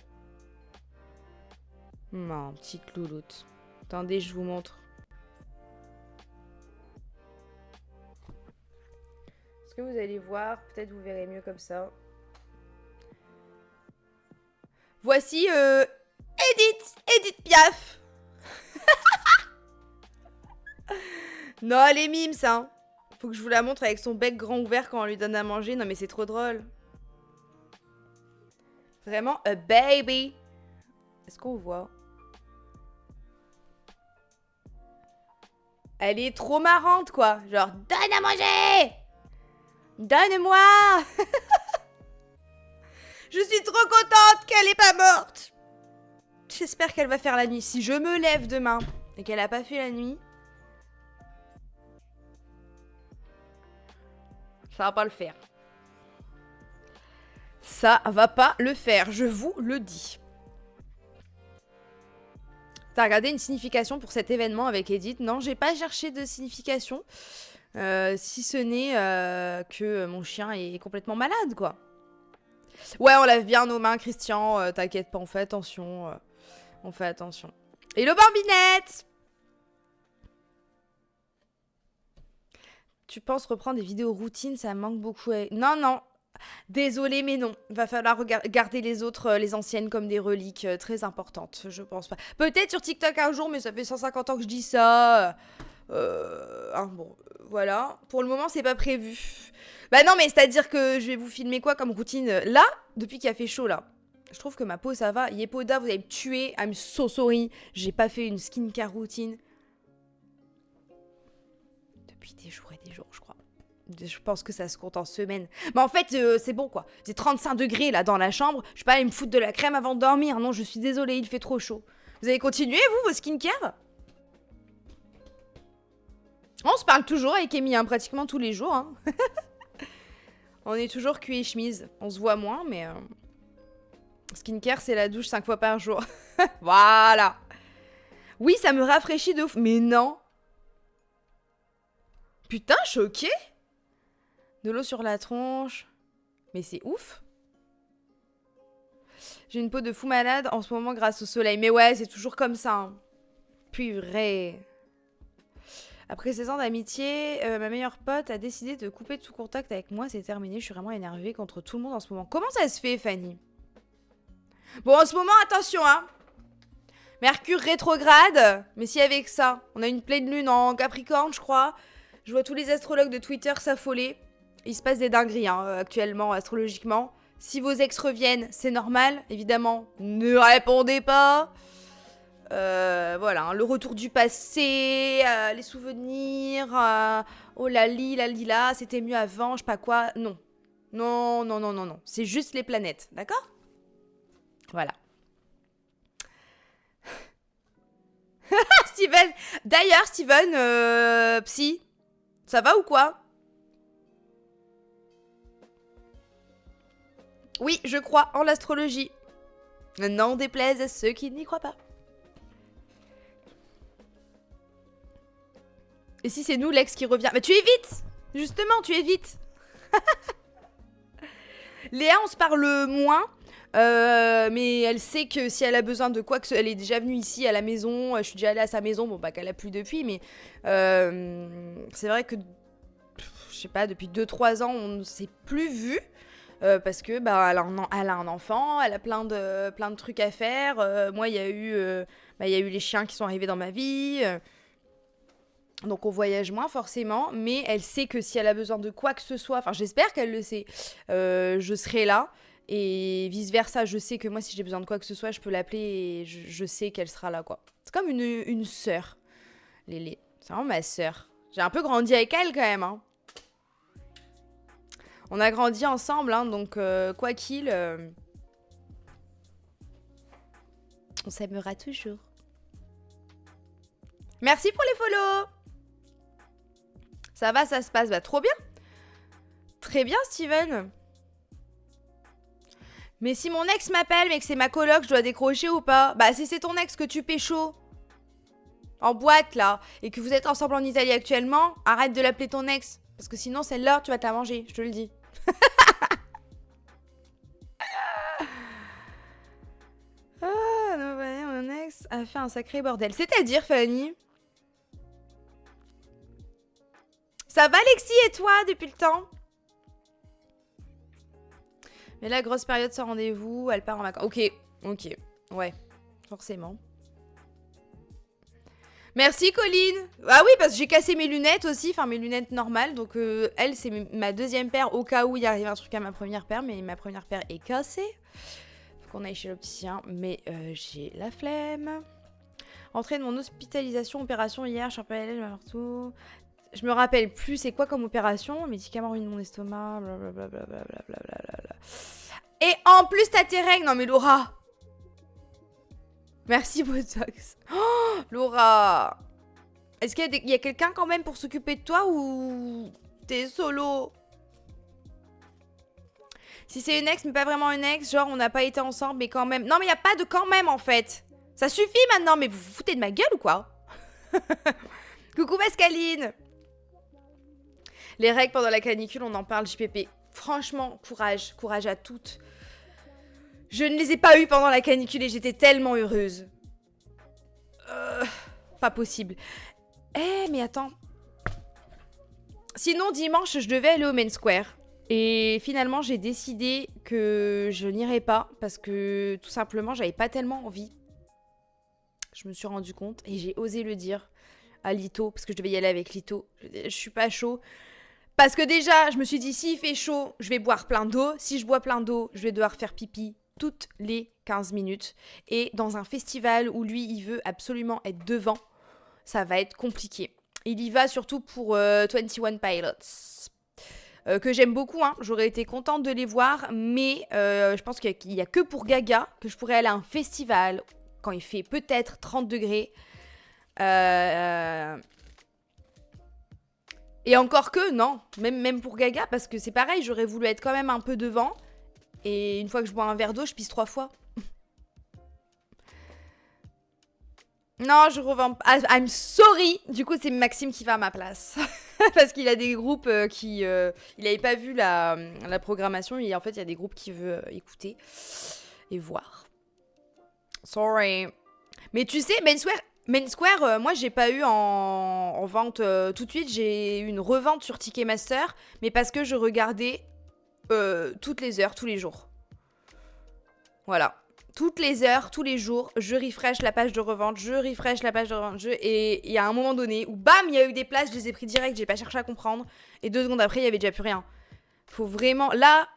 Non, petite louloute. Attendez, je vous montre. Est-ce que vous allez voir? Peut-être vous verrez mieux comme ça. Voici Edith Piaf. Non, elle est mime, ça. Faut que je vous la montre avec son bec grand ouvert quand on lui donne à manger. Non, mais c'est trop drôle. Vraiment, a baby. Est-ce qu'on voit? Elle est trop marrante, quoi. Genre, donne à manger! Donne-moi! Je suis trop contente qu'elle est pas morte. J'espère qu'elle va faire la nuit. Si je me lève demain et qu'elle a pas fait la nuit, ça va pas le faire. Ça va pas le faire, je vous le dis. T'as regardé une signification pour cet événement avec Edith? Non, j'ai pas cherché de signification. Si ce n'est que mon chien est complètement malade, quoi. Ouais, on lave bien nos mains, Christian. T'inquiète pas, on fait attention. On fait attention. Hello, Barbinette! Tu penses reprendre des vidéos routines? Ça me manque beaucoup. Non, non. Désolée, mais non. Va falloir garder les autres, les anciennes, comme des reliques très importantes. Je pense pas. Peut-être sur TikTok un jour, mais ça fait 150 ans que je dis ça. Bon, voilà. Pour le moment, c'est pas prévu. Bah non, mais c'est-à-dire que je vais vous filmer quoi comme routine? Là, depuis qu'il a fait chaud, là. Je trouve que ma peau, ça va. Yepoda, vous allez me tuer. I'm so sorry. J'ai pas fait une skincare routine. Depuis des jours et des jours, je crois. Je pense que ça se compte en semaines. Mais en fait, c'est bon, quoi. C'est 35 degrés, là, dans la chambre. Je vais pas aller me foutre de la crème avant de dormir. Non, je suis désolée, il fait trop chaud. Vous allez continuer, vous, vos skincare? On se parle toujours avec Amy, hein, pratiquement tous les jours. Hein. On est toujours cul et chemise. On se voit moins, mais... Skincare, c'est la douche 5 fois par jour. Voilà. Oui, ça me rafraîchit de ouf. Mais non. Putain, choqué. De l'eau sur la tronche. Mais c'est ouf. J'ai une peau de fou malade en ce moment grâce au soleil. Mais ouais, c'est toujours comme ça. Hein. Purée. Après 16 ans d'amitié, ma meilleure pote a décidé de couper tout contact avec moi. C'est terminé. Je suis vraiment énervée contre tout le monde en ce moment. Comment ça se fait, Fanny? Bon, en ce moment, attention, hein. Mercure rétrograde. Mais si avec ça, on a une pleine lune en Capricorne, je crois. Je vois tous les astrologues de Twitter s'affoler. Il se passe des dingueries, hein, actuellement, astrologiquement. Si vos ex reviennent, c'est normal, évidemment. Ne répondez pas. Voilà, hein, le retour du passé, les souvenirs. Oh la là, c'était mieux avant, je sais pas quoi. Non. Non, non, non, non, non. C'est juste les planètes, d'accord? Voilà. Steven. D'ailleurs, Steven, psy, ça va ou quoi? Oui, je crois en l'astrologie. N'en déplaise à ceux qui n'y croient pas. Et si c'est nous l'ex qui revient? Mais tu évites! Justement, tu évites. Léa, on se parle moins. Mais elle sait que si elle a besoin de quoi que ce... Elle est déjà venue ici à la maison. Je suis déjà allée à sa maison. Bon, bah qu'elle a plus depuis. Mais c'est vrai que... Je sais pas, depuis 2-3 ans, on ne s'est plus vu. Parce que bah, elle a un enfant, elle a plein de trucs à faire. Moi, il y a eu les chiens qui sont arrivés dans ma vie. Donc on voyage moins forcément, mais elle sait que si elle a besoin de quoi que ce soit, enfin j'espère qu'elle le sait, je serai là. Et vice versa, je sais que moi si j'ai besoin de quoi que ce soit, je peux l'appeler et je sais qu'elle sera là, quoi. C'est comme une sœur, Lélé. C'est vraiment ma sœur. J'ai un peu grandi avec elle quand même, hein. On a grandi ensemble, hein, donc quoi qu'il, on s'aimera toujours. Merci pour les follow. Ça va, ça se passe, bah trop bien. Très bien, Steven. Mais si mon ex m'appelle, mais que c'est ma coloc, je dois décrocher ou pas? Bah, si c'est ton ex que tu pécho en boîte, là, et que vous êtes ensemble en Italie actuellement, arrête de l'appeler ton ex. Parce que sinon, celle-là, tu vas te la manger, je te le dis. Ah, non, ouais, mon ex a fait un sacré bordel. C'est-à-dire, Fanny? Ça va, Alexis, et toi, depuis le temps? Mais la grosse période sans rendez-vous, elle part en vacances. Ok, ouais, forcément. Merci, Colline. Ah oui, parce que j'ai cassé mes lunettes aussi, enfin mes lunettes normales. Donc elle, c'est ma deuxième paire au cas où il arrive un truc à ma première paire. Mais ma première paire est cassée. Faut qu'on aille chez l'opticien. Mais j'ai la flemme. Entrée de mon hospitalisation, opération hier, je suis un peu partout. Je me rappelle plus c'est quoi comme opération. Médicaments ruinent mon estomac, blablabla. Et en plus, t'as tes règles. Non mais Laura. Merci Botox. Oh, Laura. Est-ce qu'il y a quelqu'un quand même pour s'occuper de toi ou t'es solo? Si c'est une ex, mais pas vraiment une ex, genre on n'a pas été ensemble, mais quand même. Non, mais il n'y a pas de quand même en fait. Ça suffit maintenant, mais vous vous foutez de ma gueule ou quoi? Coucou Pascaline. Les règles pendant la canicule, on en parle, JPP. Franchement, courage, courage à toutes. Je ne les ai pas eues pendant la canicule et j'étais tellement heureuse. Pas possible. Eh, mais attends. Sinon, dimanche, je devais aller au Main Square. Et finalement, j'ai décidé que je n'irais pas parce que tout simplement, j'avais pas tellement envie. Je me suis rendu compte et j'ai osé le dire à Lito parce que je devais y aller avec Lito. Je suis pas chaud. Parce que déjà, je me suis dit, s'il fait chaud, je vais boire plein d'eau. Si je bois plein d'eau, je vais devoir faire pipi toutes les 15 minutes. Et dans un festival où lui, il veut absolument être devant, ça va être compliqué. Il y va surtout pour 21 Pilots. Que j'aime beaucoup, hein. J'aurais été contente de les voir, mais je pense qu'il n'y a que pour Gaga que je pourrais aller à un festival quand il fait peut-être 30 degrés. Et encore que, non, même pour Gaga, parce que c'est pareil, j'aurais voulu être quand même un peu devant. Et une fois que je bois un verre d'eau, je pisse 3 fois. Non, je revends pas. I'm sorry. Du coup, c'est Maxime qui va à ma place. Parce qu'il a des groupes qui... il avait pas vu la programmation. Et en fait, il y a des groupes qu'il veut écouter et voir. Sorry. Mais tu sais, Main Square, moi, j'ai pas eu en vente tout de suite. J'ai eu une revente sur Ticketmaster. Mais parce que je regardais toutes les heures, tous les jours. Voilà. Toutes les heures, tous les jours, je refresh la page de revente, et il y a un moment donné où bam, il y a eu des places, je les ai pris direct, j'ai pas cherché à comprendre, et 2 secondes après, il y avait déjà plus rien. Faut vraiment... Là,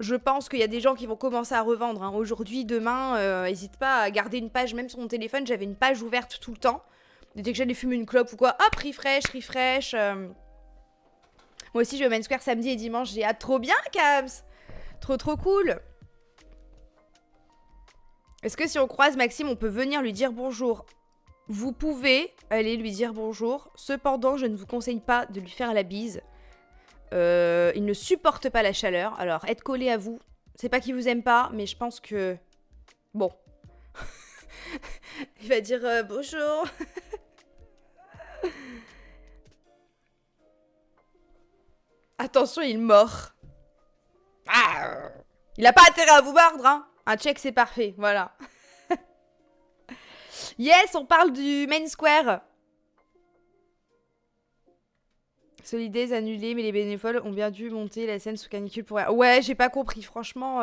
je pense qu'il y a des gens qui vont commencer à revendre, hein. Aujourd'hui, demain, n'hésite pas à garder une page, même sur mon téléphone, j'avais une page ouverte tout le temps. Et dès que j'allais fumer une clope ou quoi, hop, refresh. Moi aussi, je vais au Main Square samedi et dimanche, j'ai hâte. Trop bien, Kams. Trop cool. Est-ce que si on croise Maxime, on peut venir lui dire bonjour? Vous pouvez aller lui dire bonjour. Cependant, je ne vous conseille pas de lui faire la bise. Il ne supporte pas la chaleur. Alors, être collé à vous, c'est pas qu'il vous aime pas, mais je pense que... Bon. Il va dire bonjour. Attention, il mord. Ah, il a pas intérêt à vous mordre, hein. Un check, c'est parfait, voilà. Yes, on parle du Main Square. Solidays annulé, mais les bénévoles ont bien dû monter la scène sous canicule pour... Ouais, j'ai pas compris, franchement,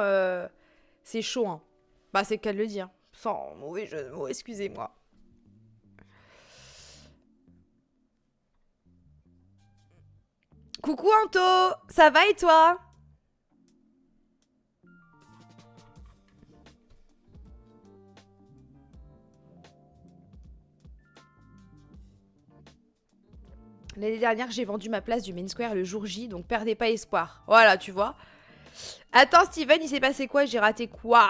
c'est chaud, hein. Bah, c'est le cas de le dire. Sans mauvais jeu de mots, excusez-moi. Coucou Anto, ça va et toi? L'année dernière, j'ai vendu ma place du Main Square le jour J, donc perdez pas espoir. Voilà, tu vois. Attends, Steven, il s'est passé quoi? J'ai raté quoi?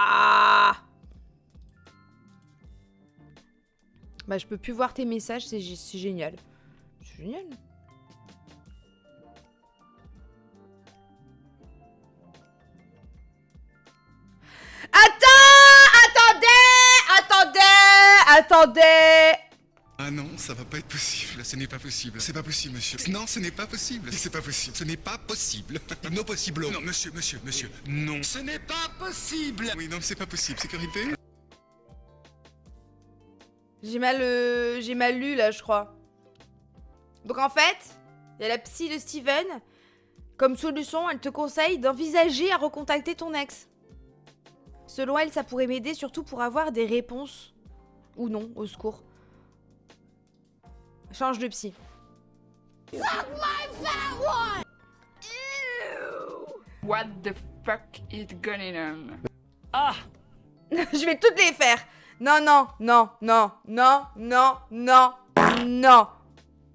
Bah, je peux plus voir tes messages, c'est génial. C'est génial. Attendez. Ah non, ça va pas être possible, ce n'est pas possible. C'est pas possible, monsieur. Non, ce n'est pas possible. C'est pas possible. Ce n'est pas possible. Non possible. Non, monsieur. Non, ce n'est pas possible. Oui, non, c'est pas possible. Sécurité. J'ai mal lu là, je crois. Donc en fait, il y a la psy de Steven. Comme solution, elle te conseille d'envisager à recontacter ton ex. Selon elle, ça pourrait m'aider surtout pour avoir des réponses. Ou non, au secours. Change de psy. What the fuck is going on? Ah. Je vais toutes les faire. Non.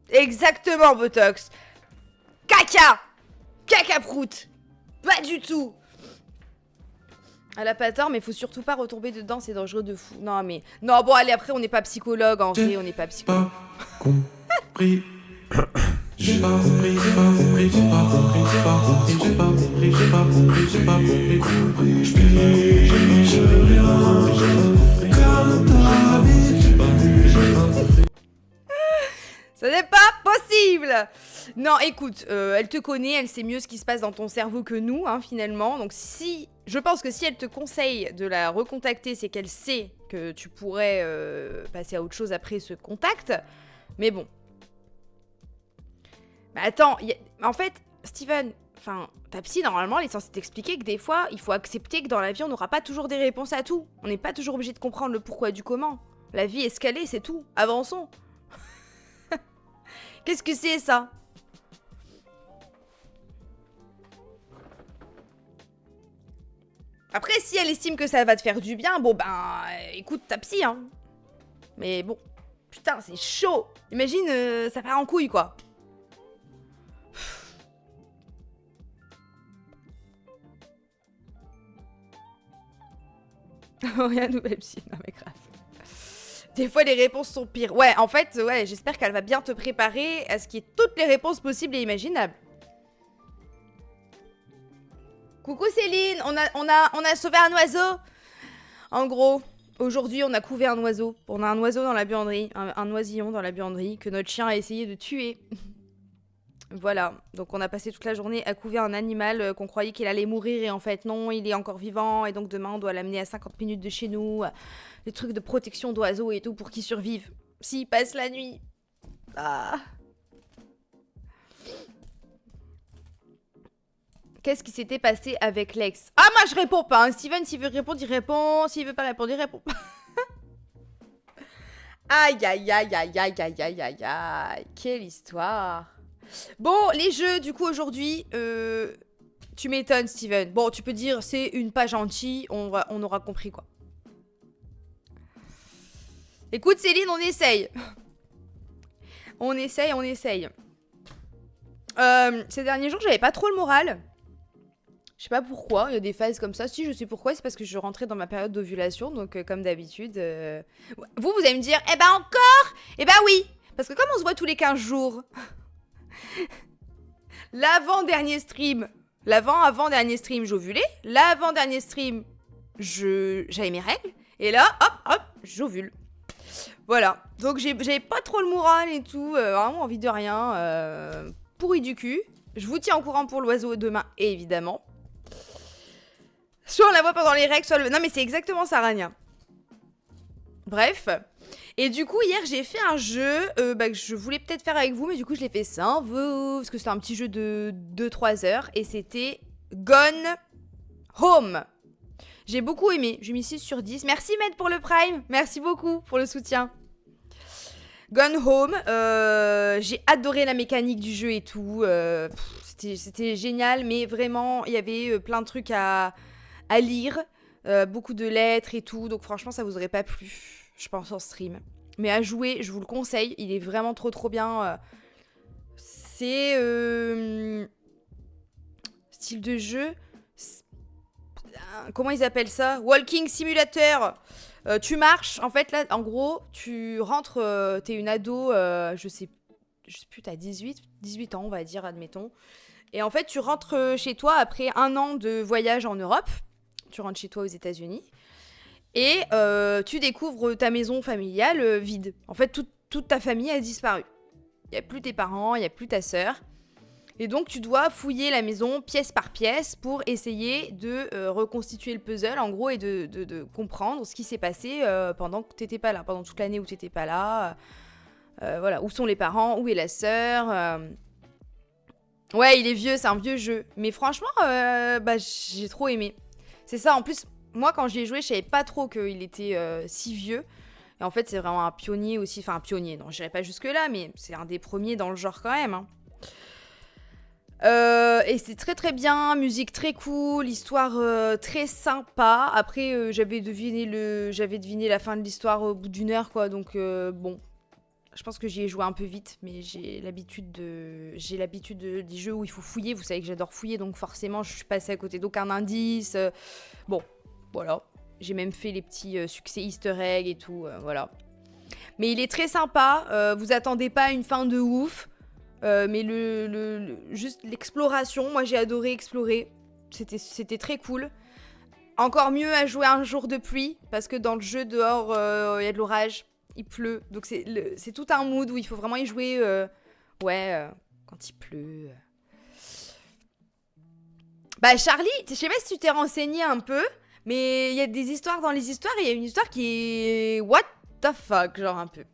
Exactement, Botox. Caca prout. Pas du tout. Elle a pas tort, mais faut surtout pas retomber dedans, c'est dangereux de fou. Non, mais... Non, bon, allez, après, on n'est pas psychologue, en vrai, on n'est pas psychologue. Compris. Ça n'est pas possible. Non, écoute, elle te connaît, elle sait mieux ce qui se passe dans ton cerveau que nous, hein, finalement. Donc si... Je pense que si elle te conseille de la recontacter, c'est qu'elle sait que tu pourrais passer à autre chose après ce contact. Mais bon. Mais attends, en fait, Steven, enfin, ta psy, normalement, elle est censée t'expliquer que des fois, il faut accepter que dans la vie, on n'aura pas toujours des réponses à tout. On n'est pas toujours obligé de comprendre le pourquoi du comment. La vie est ce qu'elle est, c'est tout. Avançons. Qu'est-ce que c'est, ça? Après, si elle estime que ça va te faire du bien, bon ben, écoute ta psy, hein. Mais bon, putain, c'est chaud. Imagine, ça part en couille, quoi. Rien de nouvelle psy, non mais grave. Des fois, les réponses sont pires. Ouais, en fait, ouais, j'espère qu'elle va bien te préparer à ce qu'il y ait toutes les réponses possibles et imaginables. Coucou Céline, on a sauvé un oiseau. En gros, aujourd'hui, on a couvé un oiseau. On a un oiseau dans la buanderie, un oisillon dans la buanderie que notre chien a essayé de tuer. Voilà, donc on a passé toute la journée à couver un animal qu'on croyait qu'il allait mourir et en fait non, il est encore vivant et donc demain on doit l'amener à 50 minutes de chez nous. Les trucs de protection d'oiseaux et tout pour qu'il survive. S'il passe la nuit. Ah. Qu'est-ce qui s'était passé avec l'ex? Ah, moi je réponds pas, hein. Steven, s'il veut répondre, il répond. S'il veut pas répondre, il répond pas. Aïe, aïe, aïe, aïe, aïe, aïe, aïe, aïe, aïe. Quelle histoire. Bon, les jeux, du coup, aujourd'hui, tu m'étonnes, Steven. Bon, tu peux dire, c'est une page gentille, on aura compris, quoi. Écoute, Céline, on essaye. On essaye. Ces derniers jours, j'avais pas trop le moral. Je sais pas pourquoi, il y a des phases comme ça. Si, je sais pourquoi, c'est parce que je rentrais dans ma période d'ovulation, donc comme d'habitude... Vous allez me dire, eh ben encore? Eh ben oui, parce que comme on se voit tous les 15 jours... L'avant-dernier stream, l'avant-avant-dernier stream, j'ovulais. L'avant-dernier stream, j'avais mes règles. Et là, hop, j'ovule. Voilà. Donc j'avais pas trop le moral et tout. Vraiment envie de rien. Pourri du cul. Je vous tiens au courant pour l'oiseau demain, évidemment. Soit on la voit pendant les règles, soit le... Non mais c'est exactement ça, Rania. Bref. Et du coup, hier, j'ai fait un jeu que je voulais peut-être faire avec vous, mais du coup, je l'ai fait sans vous, parce que c'était un petit jeu de 2-3 heures, et c'était Gone Home. J'ai beaucoup aimé, j'ai mis 6 sur 10. Merci, Med, pour le Prime. Merci beaucoup pour le soutien. Gone Home, j'ai adoré la mécanique du jeu et tout. C'était génial, mais vraiment, il y avait plein de trucs à lire, beaucoup de lettres et tout, donc franchement, ça vous aurait pas plu. Je pense en stream. Mais à jouer, je vous le conseille. Il est vraiment trop bien. C'est... style de jeu. Comment ils appellent ça? Walking Simulator. Tu marches. En fait, là, en gros, tu rentres... t'es une ado, je sais plus, t'as 18 ans, on va dire, admettons. Et en fait, tu rentres chez toi après 1 an de voyage en Europe. Tu rentres chez toi aux États-Unis. Et tu découvres ta maison familiale vide. En fait, toute ta famille a disparu. Il n'y a plus tes parents, il n'y a plus ta sœur. Et donc, tu dois fouiller la maison pièce par pièce pour essayer de reconstituer le puzzle, en gros, et de comprendre ce qui s'est passé pendant que tu n'étais pas là, pendant toute l'année où tu n'étais pas là. Voilà, où sont les parents, où est la sœur. Ouais, il est vieux, c'est un vieux jeu. Mais franchement, j'ai trop aimé. C'est ça, en plus, moi, quand j'y ai joué, je savais pas trop qu'il était si vieux. Et en fait, c'est vraiment un pionnier aussi. Enfin, un pionnier, non, j'irai pas jusque-là, mais c'est un des premiers dans le genre quand même, hein. Et c'est très très bien, musique très cool, histoire très sympa. Après, j'avais deviné la fin de l'histoire au bout d'une heure, quoi. Donc bon, je pense que j'y ai joué un peu vite, mais j'ai l'habitude des jeux où il faut fouiller. Vous savez que j'adore fouiller, donc forcément, je suis passée à côté d'aucun indice. Bon, voilà. J'ai même fait les petits succès Easter egg et tout, voilà. Mais il est très sympa. Vous attendez pas à une fin de ouf. Mais juste l'exploration, moi j'ai adoré explorer, c'était très cool. Encore mieux à jouer un jour de pluie, parce que dans le jeu dehors, il y a de l'orage, il pleut, donc c'est tout un mood où il faut vraiment y jouer, quand il pleut. Bah Charlie, je sais pas si tu t'es renseigné un peu, mais il y a des histoires dans les histoires, et il y a une histoire qui est what the fuck, genre un peu.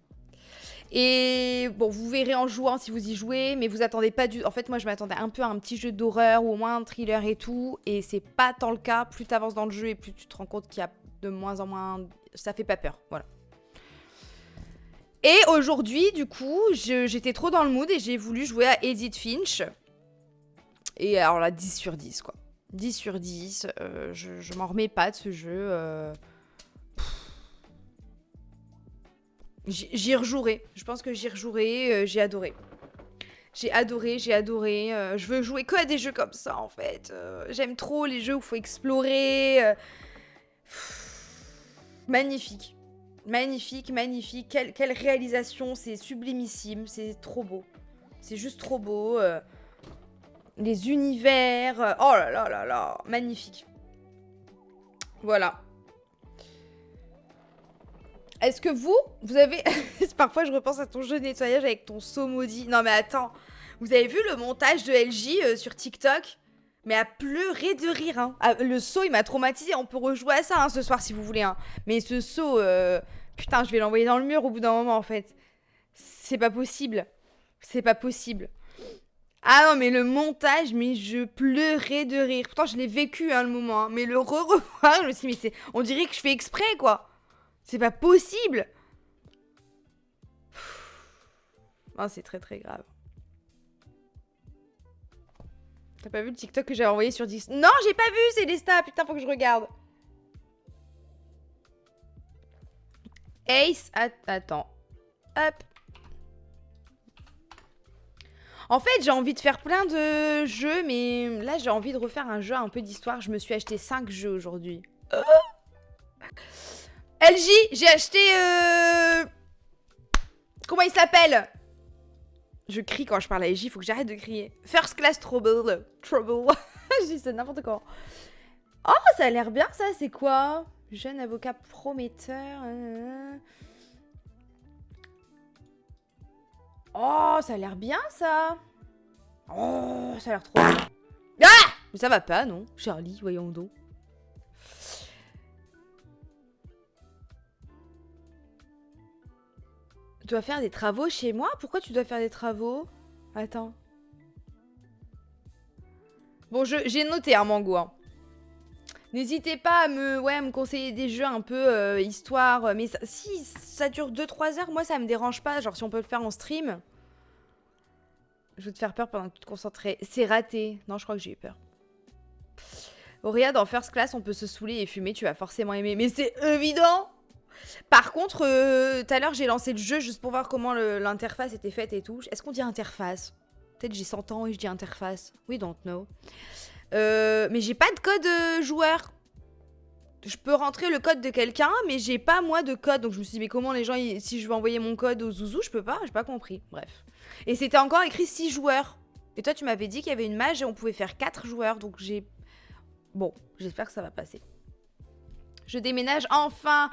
Et bon, vous verrez en jouant si vous y jouez, mais vous attendez pas du... En fait, moi, je m'attendais un peu à un petit jeu d'horreur ou au moins un thriller et tout, et c'est pas tant le cas. Plus t'avances dans le jeu et plus tu te rends compte qu'il y a de moins en moins... Ça fait pas peur, voilà. Et aujourd'hui, du coup, j'étais trop dans le mood et j'ai voulu jouer à Edith Finch. Et alors là, 10 sur 10, quoi. 10 sur 10, je m'en remets pas de ce jeu... J'y rejouerai. Je pense que j'y rejouerai. J'ai adoré. J'ai adoré. Je veux jouer que à des jeux comme ça, en fait. J'aime trop les jeux où il faut explorer. Magnifique. Magnifique. Quelle réalisation. C'est sublimissime. C'est trop beau. C'est juste trop beau. Les univers. Oh là là là là. Magnifique. Voilà. Est-ce que vous avez... Parfois, je repense à ton jeu de nettoyage avec ton seau maudit. Non, mais attends. Vous avez vu le montage de LG sur TikTok? Mais à pleurer de rire, hein. Ah, le seau, il m'a traumatisé. On peut rejouer à ça, hein, ce soir, si vous voulez, hein. Mais ce seau... Putain, je vais l'envoyer dans le mur au bout d'un moment, en fait. C'est pas possible. C'est pas possible. Ah non, mais le montage, mais je pleurais de rire. Pourtant, je l'ai vécu, hein, le moment. Hein. Mais le revoir, je me suis dit, mais on dirait que je fais exprès, quoi. C'est pas possible. Non, c'est très très grave. T'as pas vu le TikTok que j'ai envoyé sur 10? Non, j'ai pas vu, c'est des stats. Putain, faut que je regarde. Ace, attends. Hop. En fait, j'ai envie de faire plein de jeux, mais là, j'ai envie de refaire un jeu un peu d'histoire. Je me suis acheté 5 jeux aujourd'hui. LJ, j'ai acheté... Comment il s'appelle? Je crie quand je parle à LJ, faut que j'arrête de crier. First Class Trouble. Je dis ça n'importe quoi. Oh, ça a l'air bien ça, c'est quoi? Jeune avocat prometteur. Oh, ça a l'air bien ça. Oh, ça a l'air trop bien. Ah! Mais ça va pas, non? Charlie, voyons donc. Tu dois faire des travaux chez moi? Pourquoi tu dois faire des travaux? Attends. Bon, j'ai noté un mango. Hein. N'hésitez pas à me conseiller des jeux un peu histoire. Mais si ça dure 2-3 heures, moi ça me dérange pas. Genre si on peut le faire en stream. Je veux te faire peur pendant que tu te concentres. C'est raté. Non, je crois que j'ai eu peur. Auréa, dans First Class, on peut se saouler et fumer. Tu vas forcément aimer. Mais c'est évident! Par contre, tout à l'heure, j'ai lancé le jeu juste pour voir comment l'interface était faite et tout. Est-ce qu'on dit interface? Peut-être j'ai 100 ans et je dis interface. We don't know. Mais j'ai pas de code joueur. Je peux rentrer le code de quelqu'un, mais j'ai pas moi de code. Donc je me suis dit, mais comment les gens, si je veux envoyer mon code aux zouzous, je peux pas. J'ai pas compris. Bref. Et c'était encore écrit 6 joueurs. Et toi, tu m'avais dit qu'il y avait une mage et on pouvait faire 4 joueurs. Donc j'ai... Bon, j'espère que ça va passer. Je déménage enfin.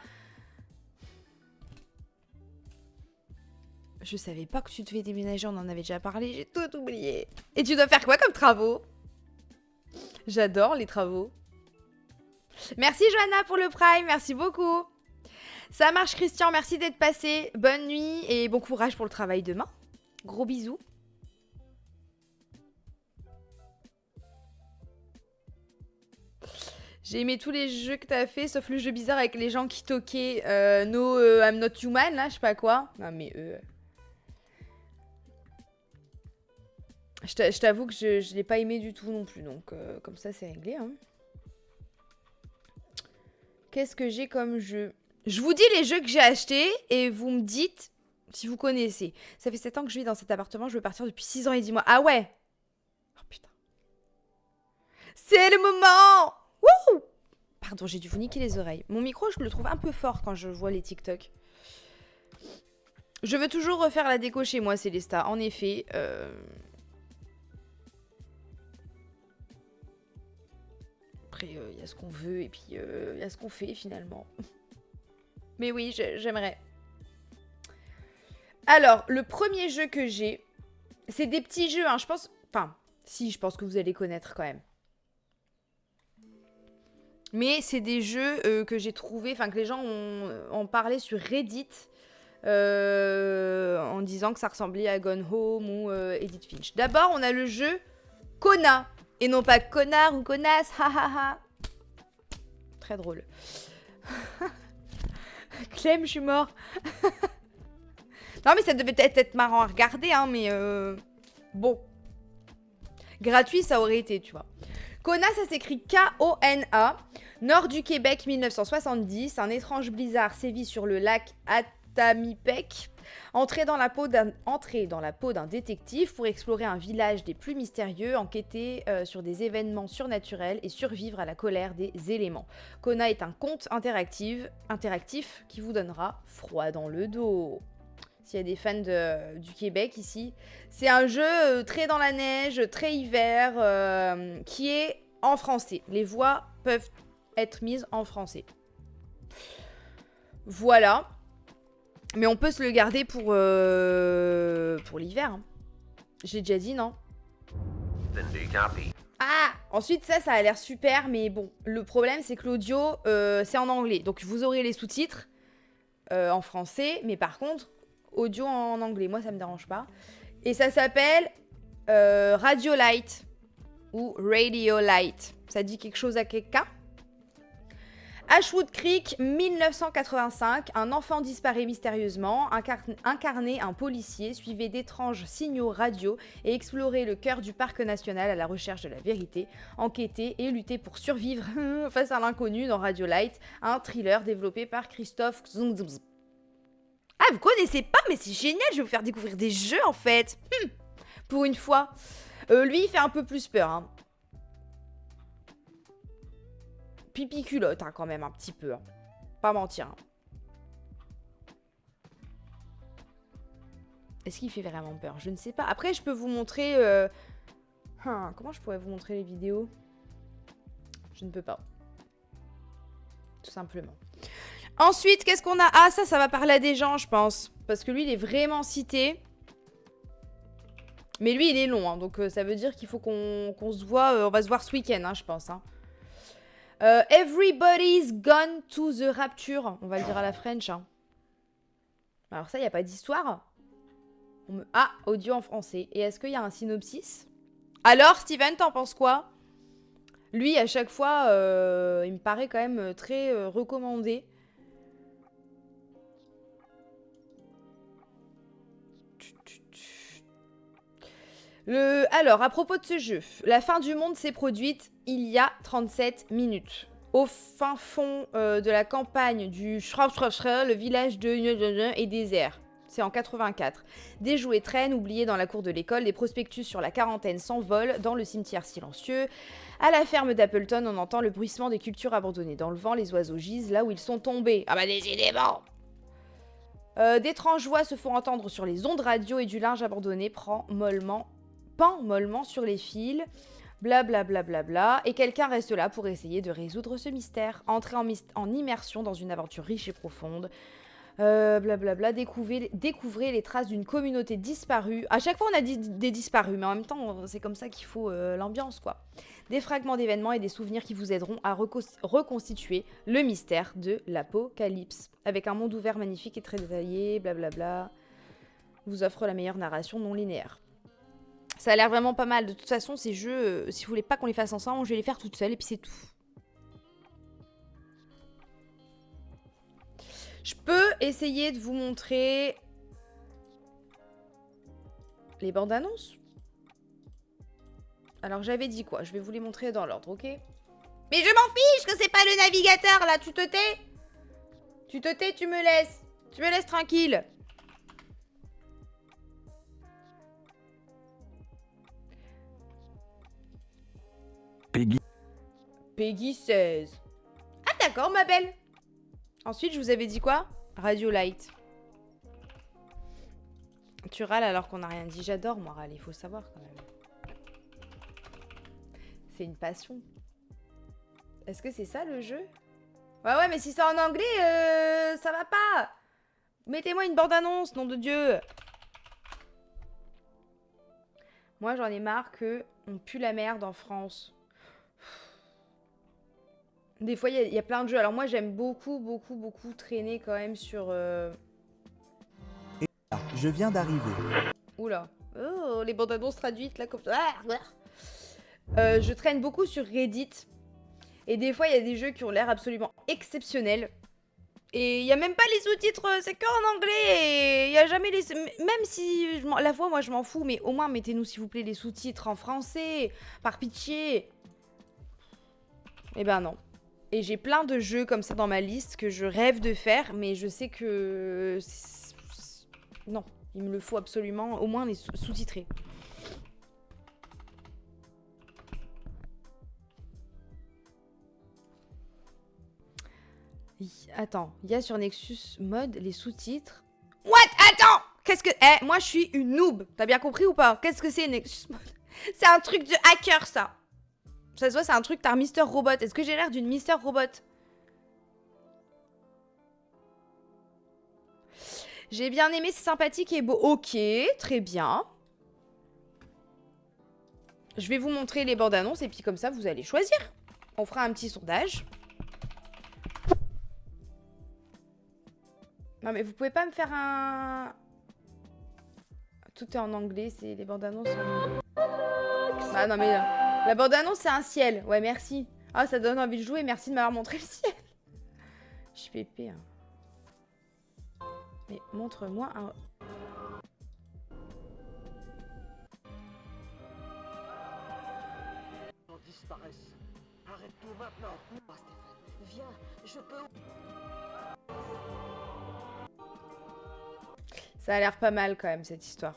Je savais pas que tu devais déménager, on en avait déjà parlé, j'ai tout oublié. Et tu dois faire quoi comme travaux? J'adore les travaux. Merci Johanna pour le prime, merci beaucoup. Ça marche Christian, merci d'être passé. Bonne nuit et bon courage pour le travail demain. Gros bisous. J'ai aimé tous les jeux que t'as fait, sauf le jeu bizarre avec les gens qui toquaient No I'm not human, là, je sais pas quoi. Non mais je t'avoue que je l'ai pas aimé du tout non plus, donc comme ça c'est réglé. Hein. Qu'est-ce que j'ai comme jeu? Je vous dis les jeux que j'ai achetés et vous me dites si vous connaissez. Ça fait 7 ans que je vis dans cet appartement, je veux partir depuis 6 ans et 10 mois. Ah ouais. Oh putain. C'est le moment. Wouh! Pardon, j'ai dû vous niquer les oreilles. Mon micro, je le trouve un peu fort quand je vois les TikTok. Je veux toujours refaire la déco chez moi, Célesta. En effet. Après, il y a ce qu'on veut et puis il y a ce qu'on fait finalement. Mais oui, j'aimerais. Alors, le premier jeu que j'ai, c'est des petits jeux, hein, je pense... Enfin, si, je pense que vous allez connaître quand même. Mais c'est des jeux que j'ai trouvés, enfin que les gens ont parlé sur Reddit en disant que ça ressemblait à Gone Home ou Edith Finch. D'abord, on a le jeu Kona, et non pas connard ou connasse, ha. Très drôle. Clem, je suis mort. Non mais ça devait être marrant à regarder, hein, mais bon. Gratuit, ça aurait été, tu vois. Kona, ça s'écrit K-O-N-A. Nord du Québec, 1970. Un étrange blizzard sévit sur le lac Atamipek. Entré dans la peau d'un détective pour explorer un village des plus mystérieux, enquêter sur des événements surnaturels et survivre à la colère des éléments. Kona est un conte interactif qui vous donnera froid dans le dos. S'il y a des fans du Québec ici. C'est un jeu très dans la neige, très hiver, qui est en français. Les voix peuvent être mises en français. Voilà. Mais on peut se le garder pour l'hiver. Hein. J'ai déjà dit, non? Ah! Ensuite, ça a l'air super, mais bon. Le problème, c'est que l'audio, c'est en anglais. Donc, vous aurez les sous-titres en français, mais par contre... audio en anglais, moi ça me dérange pas. Et ça s'appelle Radio Light ou Radio Light. Ça dit quelque chose à quelqu'un? Ashwood Creek, 1985. Un enfant disparaît mystérieusement. Incarner un policier, suivez d'étranges signaux radio et explorer le cœur du parc national à la recherche de la vérité. Enquêter et lutter pour survivre face à l'inconnu dans Radio Light. Un thriller développé par Christophe Zungzz. Ah, vous connaissez pas, mais c'est génial, je vais vous faire découvrir des jeux, en fait. Pour une fois. Lui, il fait un peu plus peur, hein. Pipi culotte, hein, quand même, un petit peu. Hein. Pas mentir. Hein. Est-ce qu'il fait vraiment peur? Je ne sais pas. Après, je peux vous montrer... comment je pourrais vous montrer les vidéos? Je ne peux pas. Tout simplement. Ensuite, qu'est-ce qu'on a? Ah, ça va parler à des gens, je pense. Parce que lui, il est vraiment cité. Mais lui, il est long, hein, donc ça veut dire qu'il faut qu'on se voit... on va se voir ce week-end, hein, je pense. Hein. Everybody's gone to the rapture. On va le dire à la French. Hein. Alors ça, il n'y a pas d'histoire. Ah, audio en français. Et est-ce qu'il y a un synopsis? Alors, Steven, t'en penses quoi? Lui, à chaque fois, il me paraît quand même très recommandé. Alors, à propos de ce jeu, la fin du monde s'est produite il y a 37 minutes. Au fin fond de la campagne du Schraubschraubschra, le village de est désert. C'est en 84. Des jouets traînent, oubliés dans la cour de l'école, des prospectus sur la quarantaine s'envolent dans le cimetière silencieux. À la ferme d'Appleton, on entend le bruissement des cultures abandonnées. Dans le vent, les oiseaux gisent là où ils sont tombés. Ah bah décidément! D'étranges voix se font entendre sur les ondes radio et du linge abandonné pend mollement sur les fils. Blablabla. Bla, bla, bla, et quelqu'un reste là pour essayer de résoudre ce mystère. Entrez en immersion dans une aventure riche et profonde. Blablabla. Découvrez les traces d'une communauté disparue. À chaque fois, on a dit des disparus, mais en même temps, c'est comme ça qu'il faut l'ambiance, quoi. Des fragments d'événements et des souvenirs qui vous aideront à reconstituer le mystère de l'apocalypse. Avec un monde ouvert magnifique et très détaillé, blablabla. Vous offre la meilleure narration non linéaire. Ça a l'air vraiment pas mal. De toute façon, ces jeux, si vous voulez pas qu'on les fasse ensemble, je vais les faire toute seule et puis c'est tout. Je peux essayer de vous montrer les bandes annonces. Alors j'avais dit quoi? Je vais vous les montrer dans l'ordre, ok? Mais je m'en fiche que c'est pas le navigateur là, tu te tais? Tu te tais, tu me laisses. Tu me laisses tranquille. Peggy 16. Ah d'accord, ma belle. Ensuite, je vous avais dit quoi? Radio Light. Tu râles alors qu'on n'a rien dit. J'adore, moi, râler. Il faut savoir, quand même. C'est une passion. Est-ce que c'est ça, le jeu? Ouais, mais si c'est en anglais, ça va pas. Mettez-moi une bande-annonce, nom de Dieu. Moi, j'en ai marre que on pue la merde en France. Des fois, il y a plein de jeux. Alors moi, j'aime beaucoup traîner quand même sur... Je viens d'arriver. Oula. Oh, les bandes annonces traduites, là, comme ça. Je traîne beaucoup sur Reddit. Et des fois, il y a des jeux qui ont l'air absolument exceptionnels. Et il n'y a même pas les sous-titres, c'est que en anglais. Et il n'y a jamais les... Même si, la fois, moi, je m'en fous. Mais au moins, mettez-nous, s'il vous plaît, les sous-titres en français. Par pitié. Eh ben non. Et j'ai plein de jeux comme ça dans ma liste que je rêve de faire, mais je sais que... Non, il me le faut absolument, au moins les sous-titrer. Attends, il y a sur Nexus Mode les sous-titres. What? Attends! Qu'est-ce que... Eh, moi je suis une noob, t'as bien compris ou pas? Qu'est-ce que c'est Nexus Mode? C'est un truc de hacker, ça. Ça se voit, c'est un truc, t'as un Mister Robot. Est-ce que j'ai l'air d'une Mister Robot? J'ai bien aimé, c'est sympathique et beau. Ok, très bien. Je vais vous montrer les bandes annonces et puis comme ça, vous allez choisir. On fera un petit sondage. Non mais vous pouvez pas me faire un... Tout est en anglais, c'est les bandes annonces en anglais. Ah non mais... La bande-annonce, c'est un ciel. Ouais, merci. Ah, ça donne envie de jouer. Merci de m'avoir montré le ciel. Je suis pépé. Hein. Mais montre-moi un... Disparaissent. Arrête tout maintenant. Oh, Stéphane, viens, je peux... Ça a l'air pas mal quand même, cette histoire.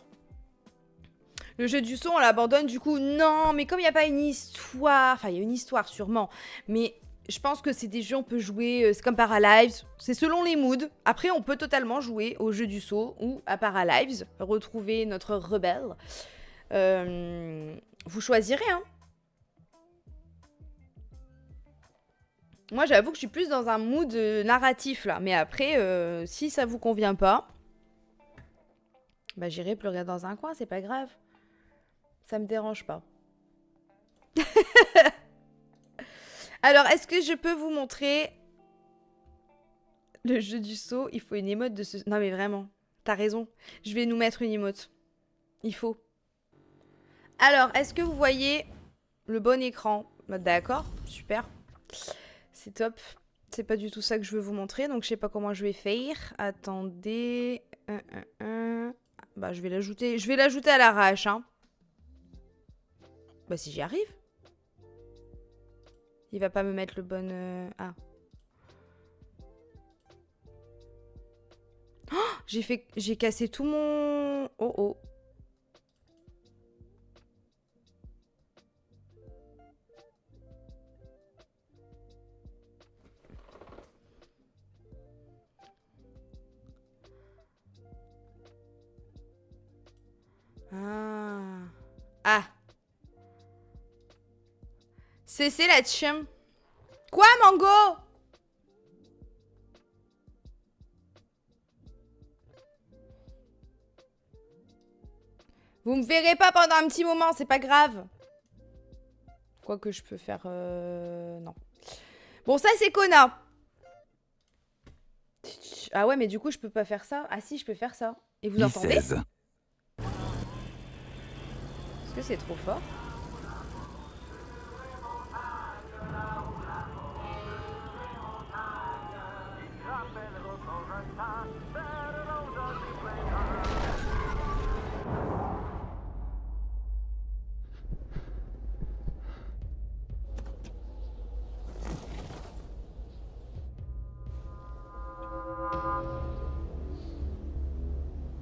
Le jeu du son, on l'abandonne du coup. Non, mais comme il n'y a pas une histoire... Enfin, il y a une histoire sûrement. Mais je pense que c'est des jeux, on peut jouer... c'est comme Paralives. C'est selon les moods. Après, on peut totalement jouer au jeu du saut ou à Paralives. Retrouver notre rebelle. Vous choisirez, hein. Moi, j'avoue que je suis plus dans un mood narratif, là. Mais après, si ça vous convient pas... Bah, j'irai pleurer dans un coin, c'est pas grave. Ça me dérange pas. Alors, est-ce que je peux vous montrer le jeu du saut? Il faut une emote de ce... Non, mais vraiment, t'as raison. Je vais nous mettre une emote. Il faut. Alors, est-ce que vous voyez le bon écran? Bah, d'accord, super. C'est top. C'est pas du tout ça que je veux vous montrer, donc je sais pas comment je vais faire. Attendez... Bah, je vais l'ajouter à l'arrache, hein. Bah, si j'y arrive. Il va pas me mettre le bon... Ah. Oh, j'ai cassé tout mon... Oh, oh. Ah. Ah. C'est la chien. Quoi, Mango? Vous me verrez pas pendant un petit moment, c'est pas grave. Quoi que je peux faire... Non. Bon, ça, c'est Kona. Ah ouais, mais du coup, je peux pas faire ça. Ah si, je peux faire ça. Et vous entendez? Est-ce que c'est trop fort?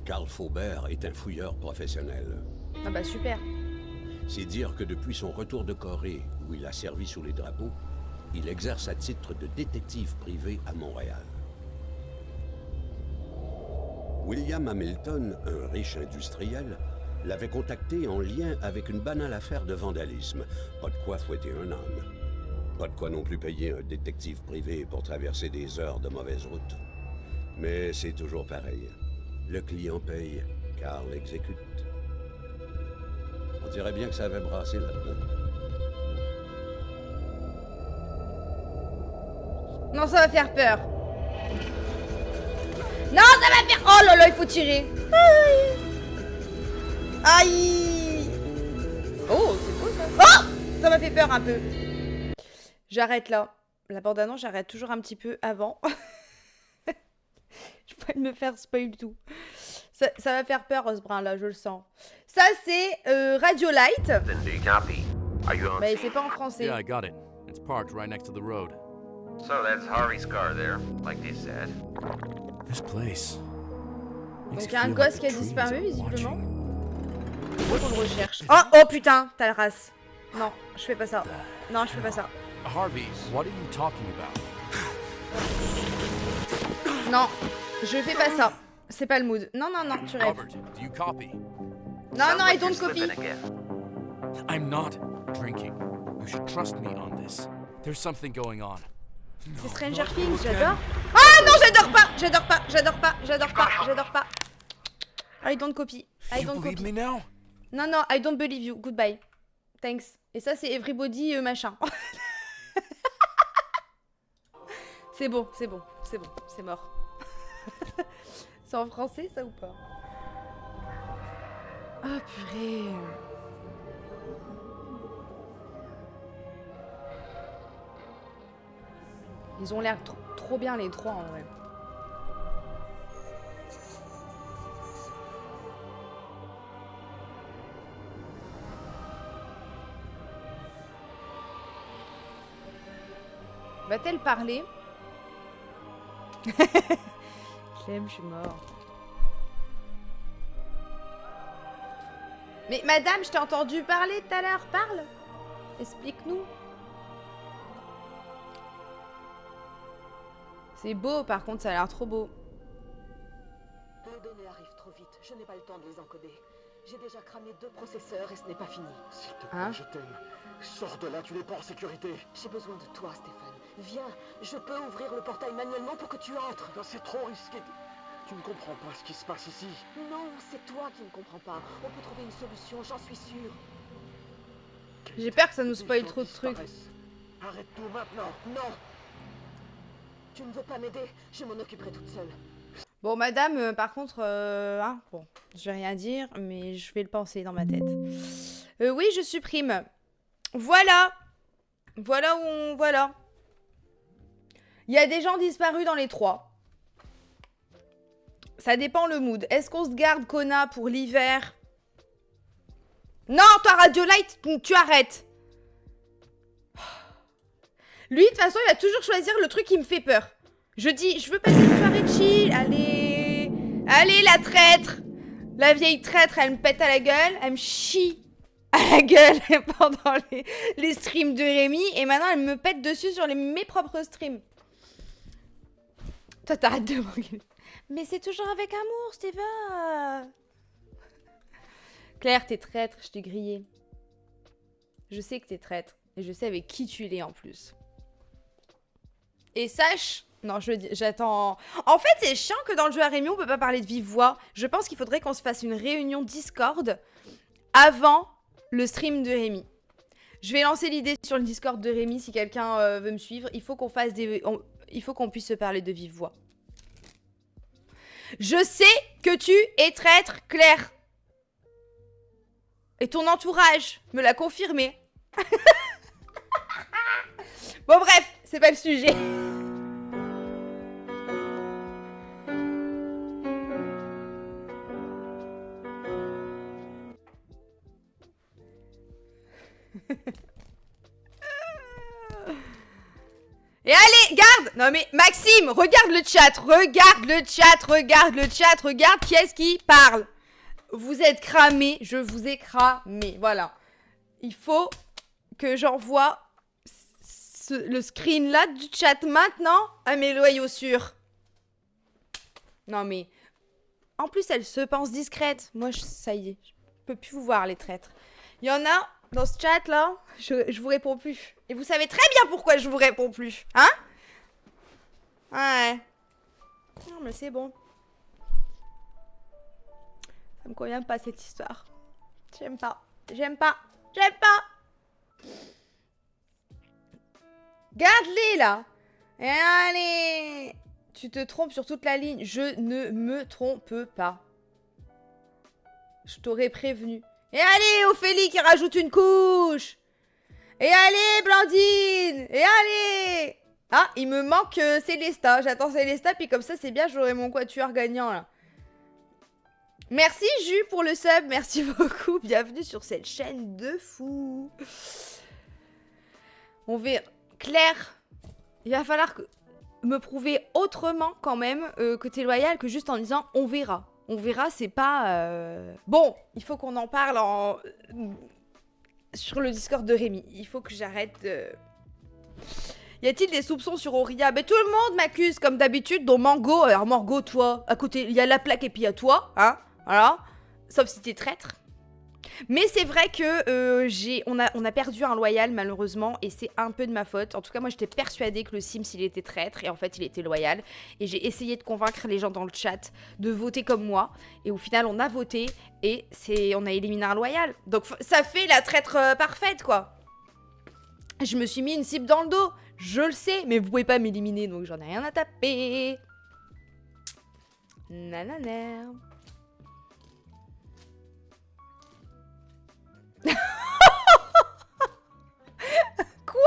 Karl Faubert est un fouilleur professionnel. Ah bah super. C'est dire que depuis son retour de Corée, où il a servi sous les drapeaux, il exerce à titre de détective privé à Montréal. William Hamilton, un riche industriel, l'avait contacté en lien avec une banale affaire de vandalisme. Pas de quoi fouetter un âne. Pas de quoi non plus payer un détective privé pour traverser des heures de mauvaise route. Mais c'est toujours pareil. Le client paye, Karl exécute. On dirait bien que ça avait brassé là-dedans. Non, ça va faire peur. Non, ça va faire... Oh là là, il faut tirer. Aïe. Aïe. Oh, c'est beau ça. Oh, ça m'a fait peur un peu. J'arrête là. La bande-annonce, j'arrête toujours un petit peu avant. Je peux me faire spoil tout. Ça va faire peur, ce brin-là, je le sens. Ça, c'est Radio Light. Mais c'est pas en français. Yeah, I got it. It's parked right next to the road. So that's Harvey's car there, like they said. This place. Donc il y a un gosse qui a disparu, visiblement. Faut qu'on le recherche. Oh, oh putain, t'as la race. Non, je fais pas ça. Non, je fais pas ça. Harvey, what are you talking about? Non, je fais pas ça. C'est pas le mood. Non, non, non, tu rêves. Robert, do you copy? Non, non, I don't copy. I'm not drinking. You should trust me on this. There's something going on. C'est Stranger Things, j'adore. Ah non, j'adore pas, j'adore pas, j'adore pas, j'adore pas, j'adore pas. I don't copy. I You don't believe me copy. now? Non, non, I don't believe you. Goodbye. Thanks. Et ça, c'est everybody machin. C'est bon, c'est bon, c'est bon, c'est mort. C'est en français, ça ou pas? Ah, purée. Ils ont l'air trop bien, les trois, en vrai. Va-t-elle parler? Clem, je suis mort. Mais madame, je t'ai entendu parler tout à l'heure. Parle. Explique-nous. C'est beau, par contre, ça a l'air trop beau. Les données arrivent trop vite. Je n'ai pas le temps de les encoder. J'ai déjà cramé 2 processeurs et ce n'est pas fini. S'il te plaît, Hein? je t'aime. Sors de là, tu n'es pas en sécurité. J'ai besoin de toi, Stéphane. Viens, je peux ouvrir le portail manuellement pour que tu entres. Non, c'est trop risqué. Tu ne comprends pas ce qui se passe ici. Non, c'est toi qui ne comprends pas. On peut trouver une solution, j'en suis sûre. J'ai peur que ça nous spoil Les gens trop de trucs. disparaissent. Arrête tout maintenant. Non. Tu ne veux pas m'aider? Je m'en occuperai toute seule. Bon, madame, par contre, hein, bon, je vais rien dire, mais je vais le penser dans ma tête. Oui, je supprime. Voilà. Voilà où on... Voilà. Il y a des gens disparus dans les 3. Ça dépend le mood. Est-ce qu'on se garde Kona pour l'hiver? Non, toi, Radio Light, tu arrêtes. Lui, de toute façon, il va toujours choisir le truc qui me fait peur. Je dis, je veux passer une soirée chill. Allez. Allez, la traître. La vieille traître, elle me pète à la gueule. Elle me chie à la gueule pendant les streams de Rémi. Et maintenant, elle me pète dessus sur mes propres streams. Toi, t'arrêtes de m'engueuler. Mais c'est toujours avec amour, Steva. Claire, t'es traître, je t'ai grillé. Je sais que t'es traître. Et je sais avec qui tu l'es en plus. Et sache... Non, j'attends... En fait, c'est chiant que dans le jeu à Rémi, on peut pas parler de vive voix. Je pense qu'il faudrait qu'on se fasse une réunion Discord avant le stream de Rémi. Je vais lancer l'idée sur le Discord de Rémi si quelqu'un veut me suivre. Il faut qu'on fasse des... Il faut qu'on puisse se parler de vive voix. Je sais que tu es traître, Claire. Et ton entourage me l'a confirmé. Bon bref, c'est pas le sujet. Et allez, garde! Non mais Maxime, regarde le chat, regarde le chat, regarde le chat, regarde qui est-ce qui parle. Vous êtes cramés, je vous ai cramé, voilà. Il faut que j'envoie le screen là du chat maintenant à mes loyaux sûrs. Non mais... En plus, elle se pense discrète. Moi, ça y est, je peux plus vous voir les traîtres. Il y en a... Dans ce chat là, je vous réponds plus. Et vous savez très bien pourquoi je vous réponds plus. Hein? Ouais. Non mais c'est bon. Ça me convient pas cette histoire. J'aime pas. J'aime pas. J'aime pas. Garde-les là. Et allez. Tu te trompes sur toute la ligne. Je ne me trompe pas. Je t'aurais prévenu. Et allez, Ophélie qui rajoute une couche. Et allez, Blandine. Et allez. Ah, il me manque Célesta. J'attends Célesta, puis comme ça, c'est bien, j'aurai mon quatuor gagnant, là. Merci, Jus, pour le sub. Merci beaucoup. Bienvenue sur cette chaîne de fou. On verra. Claire, il va falloir me prouver autrement, quand même, que t'es loyale, que juste en disant « on verra ». On verra, c'est pas... Bon, il faut qu'on en parle sur le Discord de Rémi. Il faut que j'arrête de... Y a-t-il des soupçons sur Auria? Ben tout le monde m'accuse, comme d'habitude, dont Mango. Alors Margot, toi, à côté, il y a la plaque et puis il y a toi, hein, voilà. Sauf si t'es traître. Mais c'est vrai que on a perdu un loyal, malheureusement, et c'est un peu de ma faute. En tout cas, moi, j'étais persuadée que le Sims, il était traître, et en fait, il était loyal. Et j'ai essayé de convaincre les gens dans le chat de voter comme moi. Et au final, on a voté, et on a éliminé un loyal. Donc, ça fait la traître parfaite, quoi. Je me suis mis une cible dans le dos. Je le sais, mais vous pouvez pas m'éliminer, donc j'en ai rien à taper. Nanana. Quoi?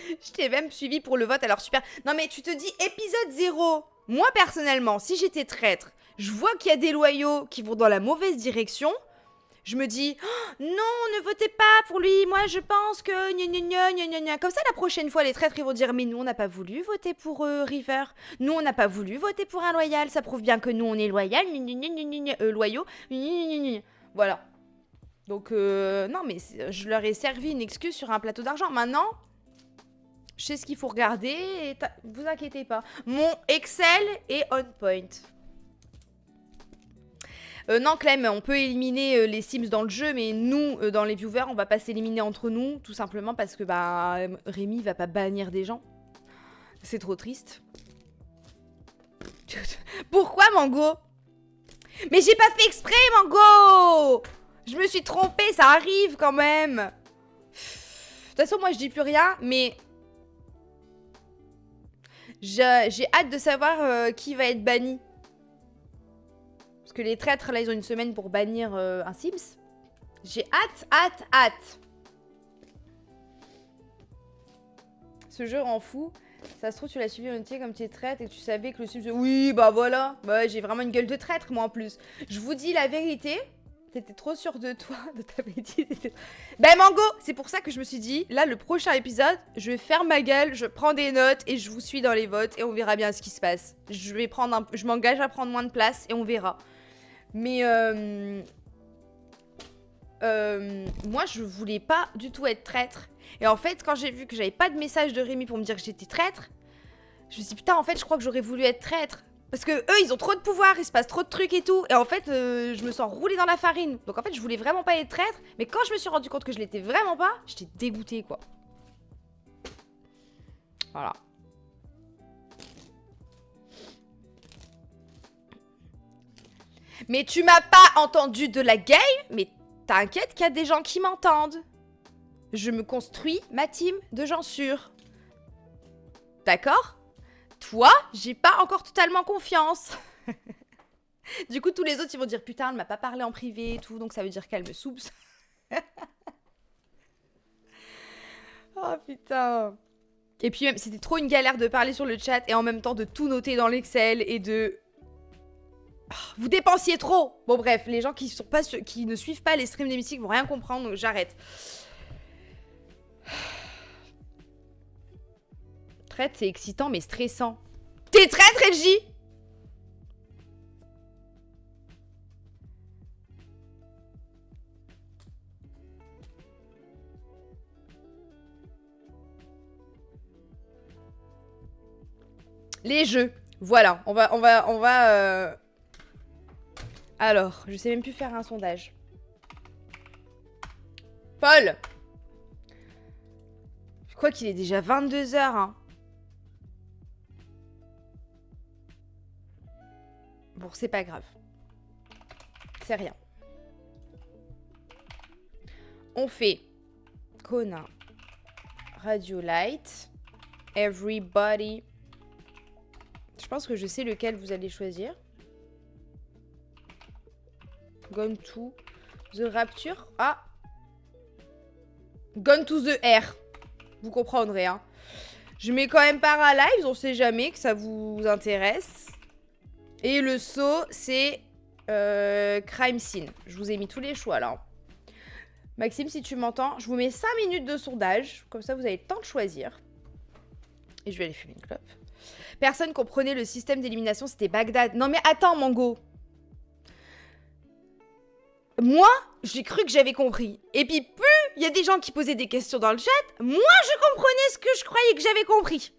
Je t'ai même suivi pour le vote, alors super. Non mais tu te dis épisode 0. Moi personnellement, si j'étais traître, je vois qu'il y a des loyaux qui vont dans la mauvaise direction. Je me dis, oh, non, ne votez pas pour lui, moi je pense que... Comme ça, la prochaine fois, les traîtres, ils vont dire, mais nous, on n'a pas voulu voter pour River. Nous, on n'a pas voulu voter pour un loyal. Ça prouve bien que nous, on est loyal, loyaux. Voilà. Donc, non, mais je leur ai servi une excuse sur un plateau d'argent. Maintenant, je sais ce qu'il faut regarder et vous inquiétez pas. Mon Excel est on point. Non, Clem, on peut éliminer les Sims dans le jeu, mais nous, dans les viewers, on va pas s'éliminer entre nous, tout simplement parce que bah Rémi va pas bannir des gens. C'est trop triste. Pourquoi, Mango? Mais j'ai pas fait exprès, Mango! Je me suis trompée, ça arrive quand même. De toute façon, moi, je dis plus rien, mais... J'ai hâte de savoir qui va être banni. Parce que les traîtres, là, ils ont une semaine pour bannir un Sims. J'ai hâte. Ce jeu rend fou. Ça se trouve, tu l'as suivi entier comme tu es traître et que tu savais que le Sims... Oui, bah voilà. Bah, j'ai vraiment une gueule de traître, moi, en plus. Je vous dis la vérité. T'étais trop sûre de toi, de ta bêtise. Ben, Mango, c'est pour ça que je me suis dit, là, le prochain épisode, je vais faire ma gueule, je prends des notes et je vous suis dans les votes et on verra bien ce qui se passe. Je m'engage à prendre moins de place et on verra. Mais moi, je voulais pas du tout être traître. Et en fait, quand j'ai vu que j'avais pas de message de Rémi pour me dire que j'étais traître, je me suis dit, putain, en fait, je crois que j'aurais voulu être traître. Parce que eux, ils ont trop de pouvoir, il se passe trop de trucs et tout. Et en fait, je me sens roulée dans la farine. Donc en fait, je voulais vraiment pas être traître. Mais quand je me suis rendu compte que je l'étais vraiment pas, j'étais dégoûtée, quoi. Voilà. Mais tu m'as pas entendu de la game, mais t'inquiète qu'il y a des gens qui m'entendent. Je me construis ma team de gens sûrs. D'accord ? Toi, j'ai pas encore totalement confiance. Du coup, tous les autres, ils vont dire, putain, elle m'a pas parlé en privé et tout, donc ça veut dire qu'elle me soupçonne. Oh putain. Et puis, c'était trop une galère de parler sur le chat et en même temps de tout noter dans l'Excel et de... Vous dépensiez trop. Bon bref, les gens qui ne suivent pas les streams des mystiques vont rien comprendre, donc j'arrête. Traite, c'est excitant mais stressant. T'es traître, LJ? Les jeux. Voilà, on va... Alors, je sais même plus faire un sondage. Paul! Je crois qu'il est déjà 22 h, hein. Bon, c'est pas grave. C'est rien. On fait Conan, Radio Light, Everybody. Je pense que je sais lequel vous allez choisir. Gone to the Rapture. Ah! Gone to the Air. Vous comprendrez, hein. Je mets quand même Paralives, on sait jamais que ça vous intéresse. Et le saut, c'est Crime Scene. Je vous ai mis tous les choix, là. Maxime, si tu m'entends, je vous mets 5 minutes de sondage. Comme ça, vous avez le temps de choisir. Et je vais aller fumer une clope. Personne comprenait le système d'élimination, c'était Bagdad. Non mais attends, Mango. Moi, j'ai cru que j'avais compris. Et puis plus il y a des gens qui posaient des questions dans le chat, moins je comprenais ce que je croyais que j'avais compris.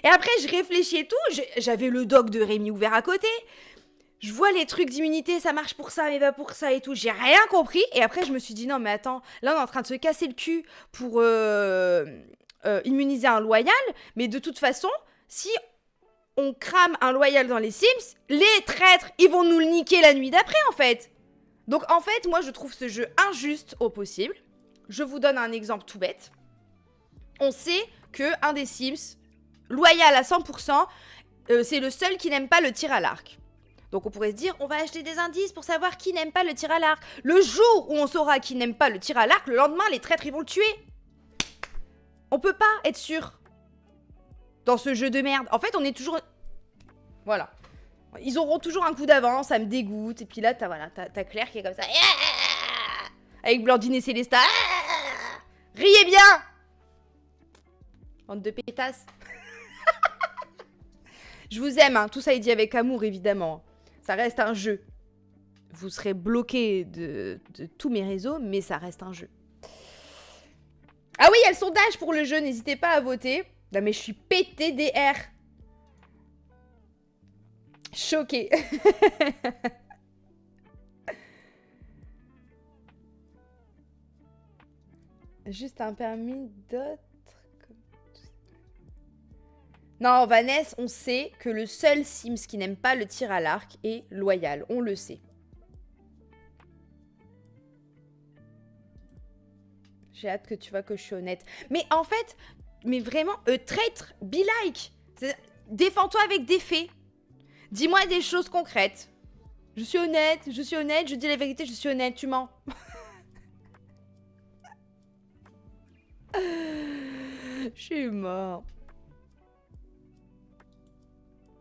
Et après, je réfléchis et tout. J'avais le doc de Rémi ouvert à côté. Je vois les trucs d'immunité, ça marche pour ça, mais pas pour ça et tout. J'ai rien compris. Et après, je me suis dit, non mais attends, là on est en train de se casser le cul pour immuniser un loyal. Mais de toute façon, si on crame un loyal dans les Sims, les traîtres, ils vont nous le niquer la nuit d'après en fait. Donc en fait, moi je trouve ce jeu injuste au possible. Je vous donne un exemple tout bête. On sait que un des Sims, loyal à 100%, c'est le seul qui n'aime pas le tir à l'arc. Donc on pourrait se dire, on va acheter des indices pour savoir qui n'aime pas le tir à l'arc. Le jour où on saura qui n'aime pas le tir à l'arc, le lendemain, les traîtres, ils vont le tuer. On peut pas être sûr dans ce jeu de merde. En fait, on est toujours... Voilà. Ils auront toujours un coup d'avance, ça me dégoûte. Et puis là, t'as Claire qui est comme ça. Avec Blandine et Célesta. Riez bien! Bande de pétasses. Je vous aime, hein. Tout ça est dit avec amour, évidemment. Ça reste un jeu. Vous serez bloqué de tous mes réseaux, mais ça reste un jeu. Ah oui, il y a le sondage pour le jeu, n'hésitez pas à voter. Non mais je suis pété DR. Choquée. Juste un permis d'autres... Non, Vanessa, on sait que le seul Sims qui n'aime pas le tir à l'arc est loyal. On le sait. J'ai hâte que tu vois que je suis honnête. Mais en fait, mais vraiment, traître, be like. Défends-toi avec des faits. Dis-moi des choses concrètes. Je suis honnête, je dis la vérité, je suis honnête, tu mens. Je suis mort.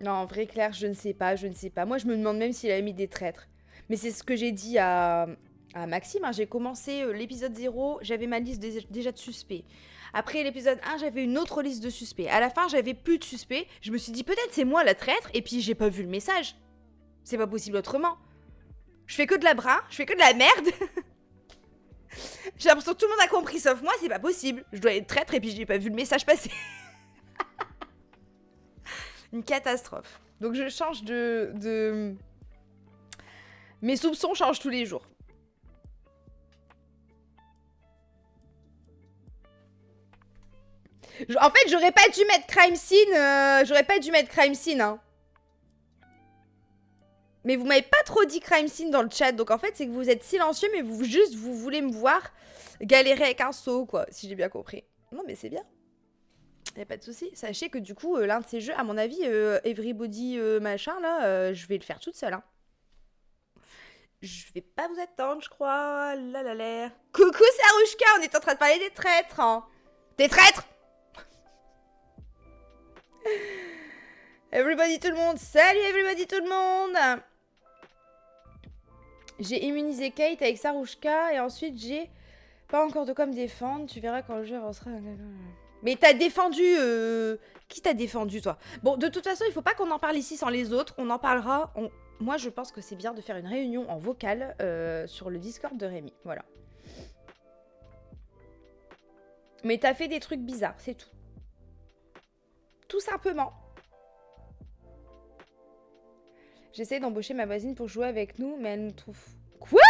Non, en vrai, Claire, je ne sais pas. Moi, je me demande même s'il a mis des traîtres. Mais c'est ce que j'ai dit à Maxime. Hein. J'ai commencé l'épisode 0, j'avais ma liste déjà de suspects. Après l'épisode 1, j'avais une autre liste de suspects. À la fin, j'avais plus de suspects. Je me suis dit, peut-être c'est moi la traître, et puis j'ai pas vu le message. C'est pas possible autrement. Je fais que de la brin, je fais que de la merde. J'ai l'impression que tout le monde a compris, sauf moi, c'est pas possible. Je dois être traître, et puis j'ai pas vu le message passer. Une catastrophe. Donc je change de... Mes soupçons changent tous les jours. En fait, j'aurais pas dû mettre crime scene. J'aurais pas dû mettre crime scene, hein. Mais vous m'avez pas trop dit crime scene dans le chat. Donc en fait, c'est que vous êtes silencieux, mais vous voulez me voir galérer avec un seau, quoi. Si j'ai bien compris. Non, mais c'est bien. Y a pas de souci. Sachez que du coup, l'un de ces jeux, à mon avis, Everybody machin, là, je vais le faire toute seule, hein. Je vais pas vous attendre, je crois. Là, là, là. Coucou, Sarouchka, on est en train de parler des traîtres, hein. Des traîtres! Everybody tout le monde, salut everybody tout le monde. J'ai immunisé Kate avec Sarouchka et ensuite j'ai pas encore de quoi me défendre. Tu verras quand le jeu avancera. Mais t'as défendu... Qui t'a défendu toi? Bon, de toute façon, il faut pas qu'on en parle ici sans les autres. On en parlera. Moi, je pense que c'est bien de faire une réunion en vocal sur le Discord de Rémi. Voilà. Mais t'as fait des trucs bizarres, c'est tout. Tout simplement. J'essaie d'embaucher ma voisine pour jouer avec nous, mais elle nous trouve... Quoi?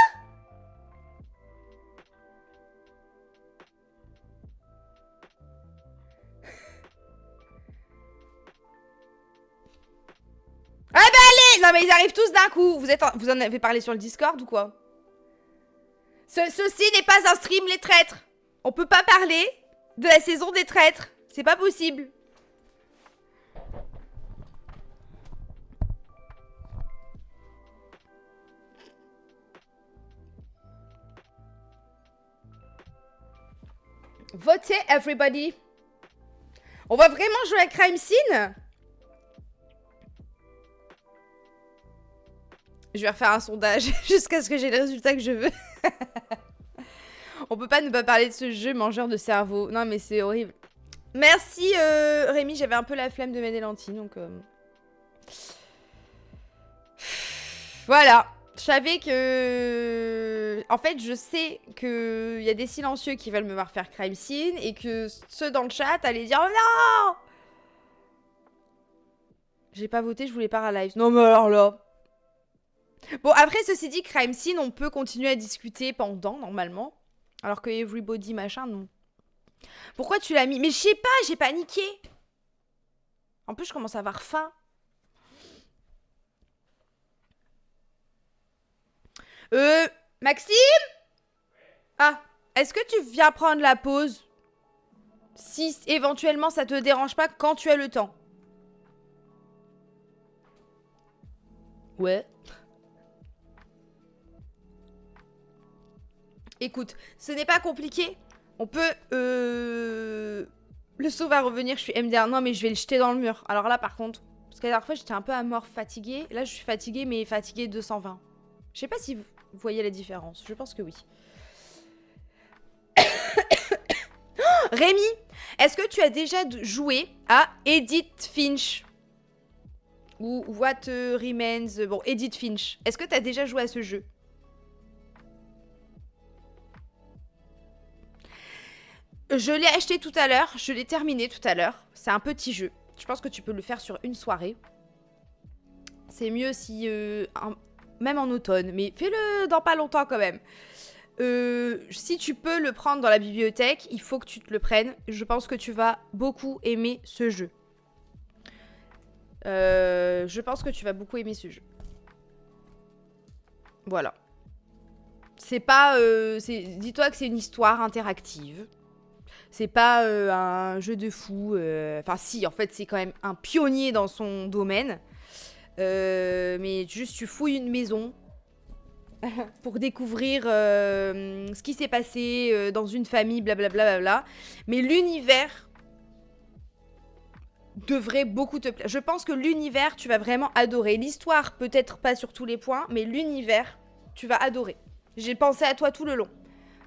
Ah bah allez! Non mais ils arrivent tous d'un coup. Vous en avez parlé sur le Discord ou quoi? Ceci n'est pas un stream les traîtres. On peut pas parler de la saison des traîtres. C'est pas possible. Votez, everybody. On va vraiment jouer à Crime Scene? Je vais refaire un sondage jusqu'à ce que j'ai le résultat que je veux. On peut pas ne pas parler de ce jeu mangeur de cerveau. Non mais c'est horrible. Merci Rémi, j'avais un peu la flemme de mettre des lentilles donc... Voilà. Je savais que... En fait, je sais qu'il y a des silencieux qui veulent me voir faire crime scene et que ceux dans le chat allaient dire « Oh non !» J'ai pas voté, je voulais pas à live. Non mais alors là... Bon, après, ceci dit, crime scene, on peut continuer à discuter pendant, normalement. Alors que everybody, machin, non. Pourquoi tu l'as mis? Mais je sais pas, j'ai paniqué. En plus, je commence à avoir faim. Maxime? Ah, est-ce que tu viens prendre la pause? Si éventuellement ça te dérange pas quand tu as le temps. Ouais. Écoute, ce n'est pas compliqué. On peut... Le saut va revenir, je suis MDR. Non, mais je vais le jeter dans le mur. Alors là, par contre... Parce que la dernière fois, j'étais un peu amorphe, fatiguée. Là, je suis fatiguée, mais fatiguée 220. Je sais pas si vous voyez la différence. Je pense que oui. Rémi, est-ce que tu as déjà joué à Edith Finch? Ou What Remains... Bon, Edith Finch. Est-ce que tu as déjà joué à ce jeu? Je l'ai acheté tout à l'heure. Je l'ai terminé tout à l'heure. C'est un petit jeu. Je pense que tu peux le faire sur une soirée. C'est mieux si... même en automne. Mais fais-le dans pas longtemps quand même. Si tu peux le prendre dans la bibliothèque, il faut que tu te le prennes. Je pense que tu vas beaucoup aimer ce jeu. Je pense que tu vas beaucoup aimer ce jeu. Voilà. C'est pas... dis-toi que c'est une histoire interactive. C'est pas un jeu de fou. Enfin si, en fait, c'est quand même un pionnier dans son domaine. Mais juste, tu fouilles une maison pour découvrir ce qui s'est passé dans une famille, blablabla. Bla. Mais l'univers devrait beaucoup te plaire. Je pense que l'univers, tu vas vraiment adorer. L'histoire, peut-être pas sur tous les points, mais l'univers, tu vas adorer. J'ai pensé à toi tout le long.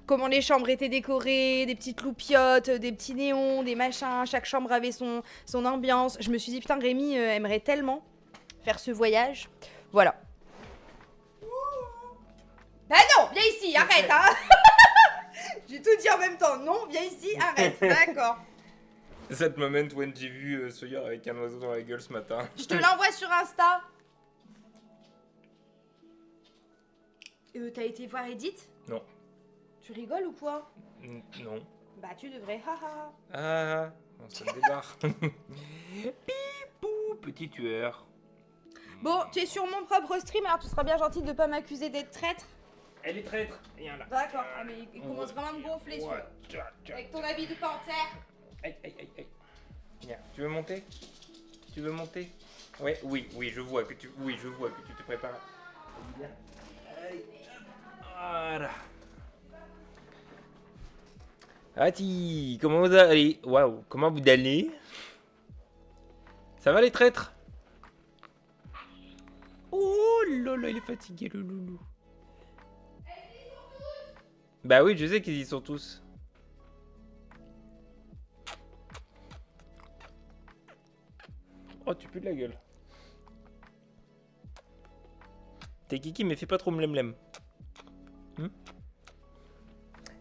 Comment les chambres étaient décorées, des petites loupiottes, des petits néons, des machins. Chaque chambre avait son ambiance. Je me suis dit, putain, Rémi aimerait tellement faire ce voyage. Voilà. Ah non, viens ici, arrête, hein. J'ai tout dit en même temps. Non, viens ici, arrête, d'accord. That moment when j'ai vu Sawyer avec un oiseau dans la gueule ce matin. Je te l'envoie sur Insta. T'as été voir Edith? Non. Tu rigoles ou quoi? Non. Bah tu devrais, haha. Ah, on se débarre. Pipou, petit tueur. Bon, tu es sur mon propre stream, alors tu seras bien gentil de pas m'accuser d'être traître. Elle est traître. Viens là. D'accord, ah, mais il commence vraiment à me gonfler celui-là. Avec ton habit de panthère. Aïe, aïe, aïe, aïe. Viens, tu veux monter? Tu veux monter? Ouais, oui, je vois que tu te prépares. Viens. Allez, voilà. Ati, comment vous allez? Waouh, comment vous allez? Ça va les traîtres? Oh là là, il est fatigué le loulou. Bah oui, je sais qu'ils y sont tous. Oh, tu pues de la gueule. T'es kiki, mais fais pas trop mlem.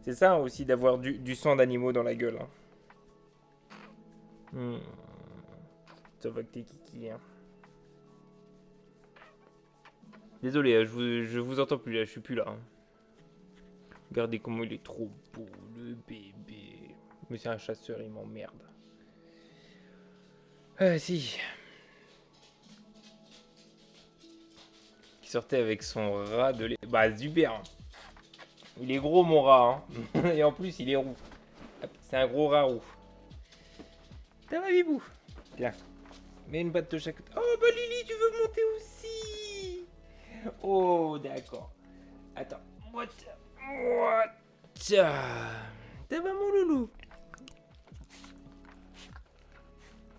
C'est ça aussi d'avoir du sang d'animaux dans la gueule. Hein. Ça va que t'es kiki. Hein. Désolé, hein, je vous entends plus là, je suis plus là. Hein. Regardez comment il est trop beau, le bébé. Mais c'est un chasseur, il m'emmerde. Ah si. Qui sortait avec son rat de lait. Bah super. Hein. Il est gros mon rat. Hein. Et en plus il est roux. C'est un gros rat roux. Ça va bibou? Tiens. Mets une batte de chaque côté. Oh bah Lily, tu veux monter aussi? Oh d'accord. Attends. Ça va mon loulou?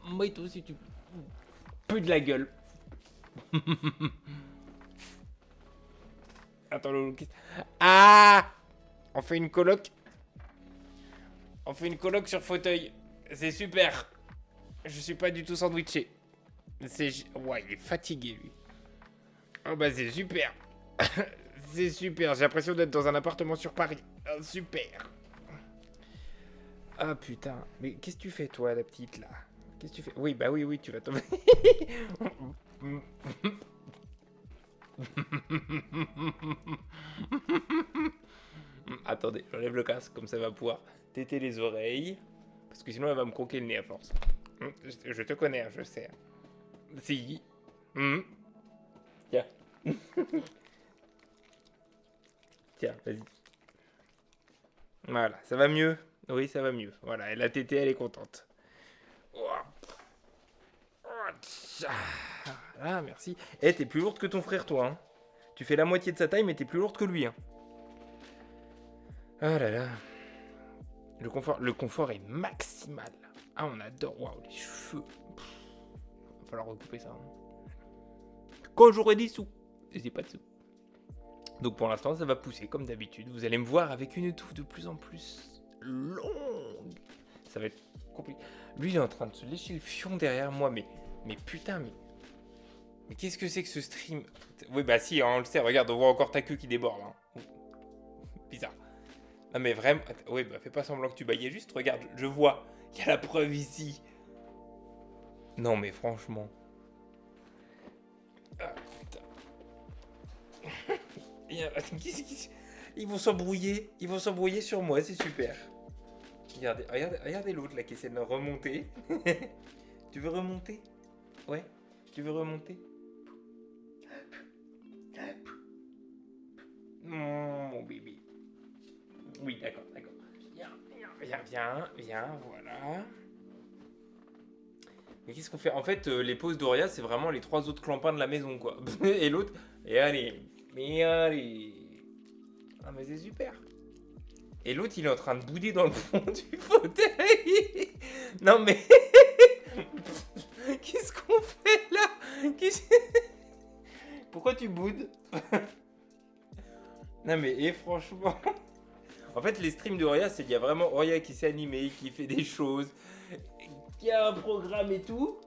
Moi toi aussi tu peux de la gueule. Attends loulou. Ah, on fait une coloc. On fait une coloc sur fauteuil. C'est super. Je suis pas du tout sandwiché. Ouais, il est fatigué lui. Oh bah c'est super. C'est super. J'ai l'impression d'être dans un appartement sur Paris. Oh, super. Ah putain. Mais qu'est-ce que tu fais toi la petite là? Qu'est-ce que tu fais? Oui, bah oui, tu vas tomber. Attendez, j'enlève le casque, comme ça va pouvoir téter les oreilles. Parce que sinon elle va me croquer le nez à force. Je te connais, je sais. Si. Tiens. Tiens, vas-y. Voilà, ça va mieux? Oui, ça va mieux. Voilà, elle a tété, elle est contente. Ah, merci. Eh, t'es plus lourde que ton frère, toi. Hein. Tu fais la moitié de sa taille, mais t'es plus lourde que lui. Hein. Ah là là. Le confort est maximal. Ah, on adore. Waouh, les cheveux. Va falloir recouper ça. Hein. Quand j'aurai des sous. J'ai pas de sous. Donc pour l'instant, ça va pousser comme d'habitude. Vous allez me voir avec une touffe de plus en plus longue. Ça va être compliqué. Lui, il est en train de se lécher le fion derrière moi. Mais putain, mais qu'est-ce que c'est que ce stream? Oui, bah si, on le sait. Regarde, on voit encore ta queue qui déborde. Hein. Bizarre. Non, mais vraiment... Oui, bah fais pas semblant que tu baillais juste. Regarde, je vois. Il y a la preuve ici. Non, mais franchement... Ah, putain. Ils vont s'embrouiller. Ils vont s'embrouiller sur moi, c'est super. Regardez l'autre là qui essaie de remonter. Tu veux remonter? Ouais. Tu veux remonter? Mon bébé. Oui, d'accord. Viens, voilà. Mais qu'est-ce qu'on fait? En fait, les pauses d'Oria, c'est vraiment les 3 autres clampins de la maison, quoi. Et l'autre, et allez. Ah, mais c'est super. Et l'autre, il est en train de bouder dans le fond du fauteuil. Non, mais... Qu'est-ce qu'on fait, là? Pourquoi tu boudes? Non, mais franchement... En fait, les streams d'Oria, c'est qu'il y a vraiment Oria qui s'est animée, qui fait des choses, qui a un programme et tout.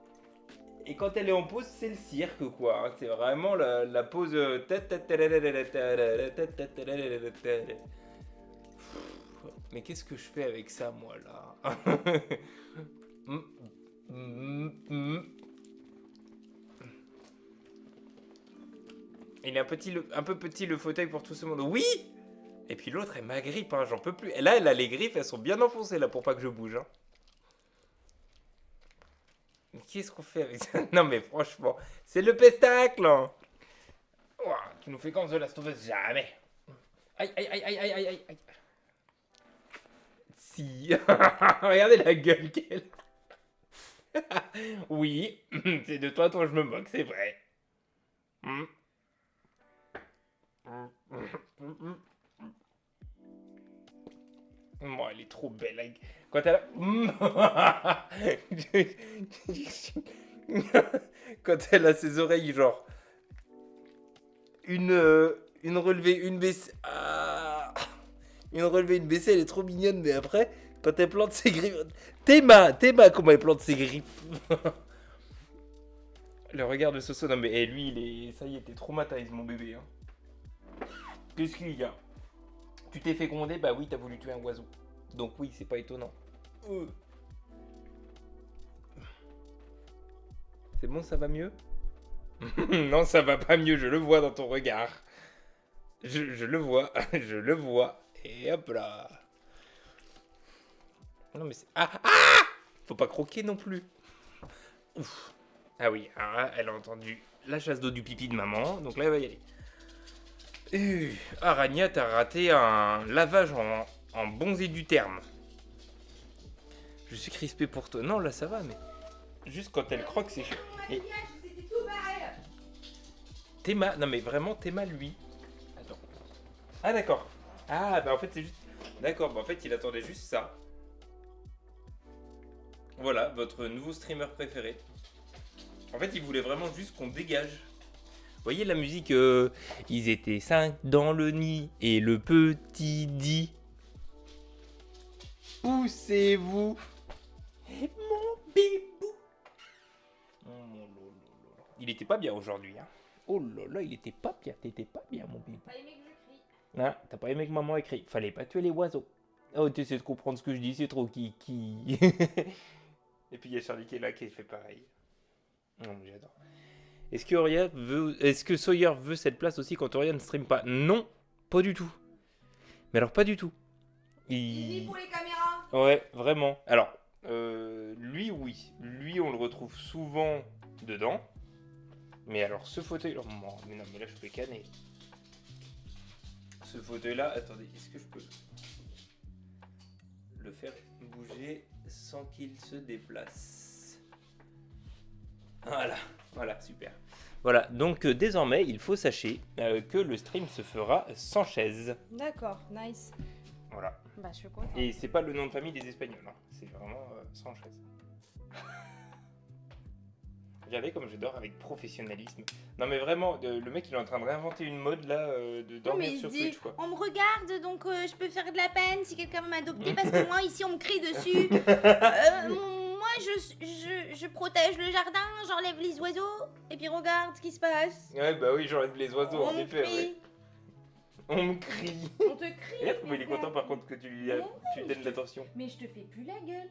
Et quand elle est en pause, c'est le cirque, quoi. C'est vraiment la pause... Mais qu'est-ce que je fais avec ça, moi, là? Il est un peu petit le fauteuil pour tout ce monde. Oui. Et puis l'autre, elle m'agrippe, hein, j'en peux plus. Et là, elle a les griffes, elles sont bien enfoncées là pour pas que je bouge. Hein. Mais qu'est-ce qu'on fait avec ça? Non mais franchement, c'est le pestacle. Hein. Ouah, tu nous fais comme The Last of Us, jamais. Aïe, aïe, aïe, aïe, aïe, aïe, aïe. Si. Regardez la gueule qu'elle. Oui, c'est de toi dont je me moque, c'est vrai. Oh, elle est trop belle. Quand elle a... Quand elle a ses oreilles, genre... Une relevée, une baissée... Ah, une relevée, une baissée, elle est trop mignonne. Mais après, quand elle plante ses griffes... Théma, comment elle plante ses griffes. Le regard de Soso, non mais lui, il est... Ça y est, t'es traumatisé, mon bébé. Hein. Qu'est-ce qu'il y a? Tu t'es fécondé? Bah oui, t'as voulu tuer un oiseau. Donc oui, c'est pas étonnant. C'est bon, ça va mieux? Non, ça va pas mieux, je le vois dans ton regard. Je le vois, je le vois. Et hop là. Non mais c'est... Ah! Faut pas croquer non plus. Ouf. Ah oui, alors là, elle a entendu la chasse d'eau du pipi de maman, donc là, elle va y aller. Arania, t'as raté un lavage en bons et du terme. Je suis crispé pour toi. Non, là, ça va, mais... Juste quand elle croque, c'est chiant. Et... Théma, non mais vraiment, Théma, lui... Attends. Ah, d'accord. Ah, bah en fait, c'est juste... D'accord, bah en fait, il attendait juste ça. Voilà, votre nouveau streamer préféré. En fait, il voulait vraiment juste qu'on dégage. Vous voyez la musique ils étaient 5 dans le nid et le petit dit poussez-vous mon bébou. Il était pas bien aujourd'hui. Hein. Oh là là, il était pas bien. T'étais pas bien, mon bébé. T'as aimé que je crie? Ah, t'as pas aimé que maman ait crié. Fallait pas tuer les oiseaux. Oh, t'essaies de comprendre ce que je dis, c'est trop kiki. Et puis il y a Charlie qui est là qui fait pareil. Non, mais j'adore. Est-ce que Sawyer veut cette place aussi quand Orion ne stream pas? Non, pas du tout. Mais alors pas du tout. Easy pour les caméras. Ouais, vraiment. Alors, lui, oui. Lui, on le retrouve souvent dedans. Mais alors, ce fauteuil... Oh, mais non, mais là, je peux canner. Ce fauteuil-là, attendez, est-ce que je peux le faire bouger sans qu'il se déplace? Voilà, super. Voilà, donc désormais, il faut sachez que le stream se fera sans chaise. D'accord, nice. Voilà. Bah, je suis contente. Et c'est pas le nom de famille des Espagnols, hein. C'est vraiment sans chaise. Regardez comme je dors avec professionnalisme. Non mais vraiment, le mec il est en train de réinventer une mode là, de dormir sur Twitch quoi. On me regarde donc je peux faire de la peine si quelqu'un veut m'adopter parce que moi ici on me crie dessus. Moi je protège le jardin, j'enlève les oiseaux et puis regarde ce qui se passe. Ouais bah oui, j'enlève les oiseaux en effet. Ouais. On me crie. On te crie. Regarde comme il est content par contre que tu lui donnes l'attention. Mais je te fais plus la gueule.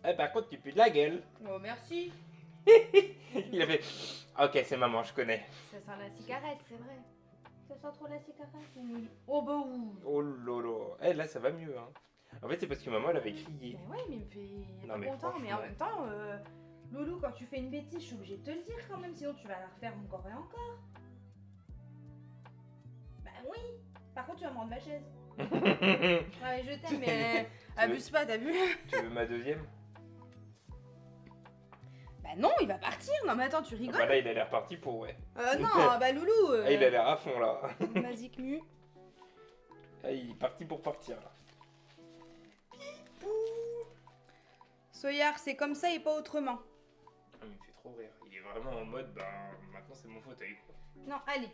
Ah par contre tu pues de la gueule. Oh merci. Il a fait ok c'est maman je connais. Ça sent la cigarette c'est vrai. Ça sent trop la cigarette. Oh bah ouh. Oh lolo. Eh là ça va mieux hein. En fait c'est parce que maman elle avait crié. Mais ouais mais il me fait non, mais content mais en même temps Loulou quand tu fais une bêtise je suis obligée de te le dire quand même sinon tu vas la refaire encore et encore. Bah oui. Par contre tu vas me rendre ma chaise. Ouais je t'aime mais abuse pas t'as vu. Tu veux ma deuxième? Bah non, il va partir. Non mais attends, tu rigoles? Bah là, il a l'air parti pour ouais. Non, bah Loulou. Ah, il a l'air à fond là. Basique mu. Ah, il est parti pour partir là. Sawyer, c'est comme ça et pas autrement. Il me fait trop rire. Il est vraiment en mode, maintenant c'est mon fauteuil. Non, allez.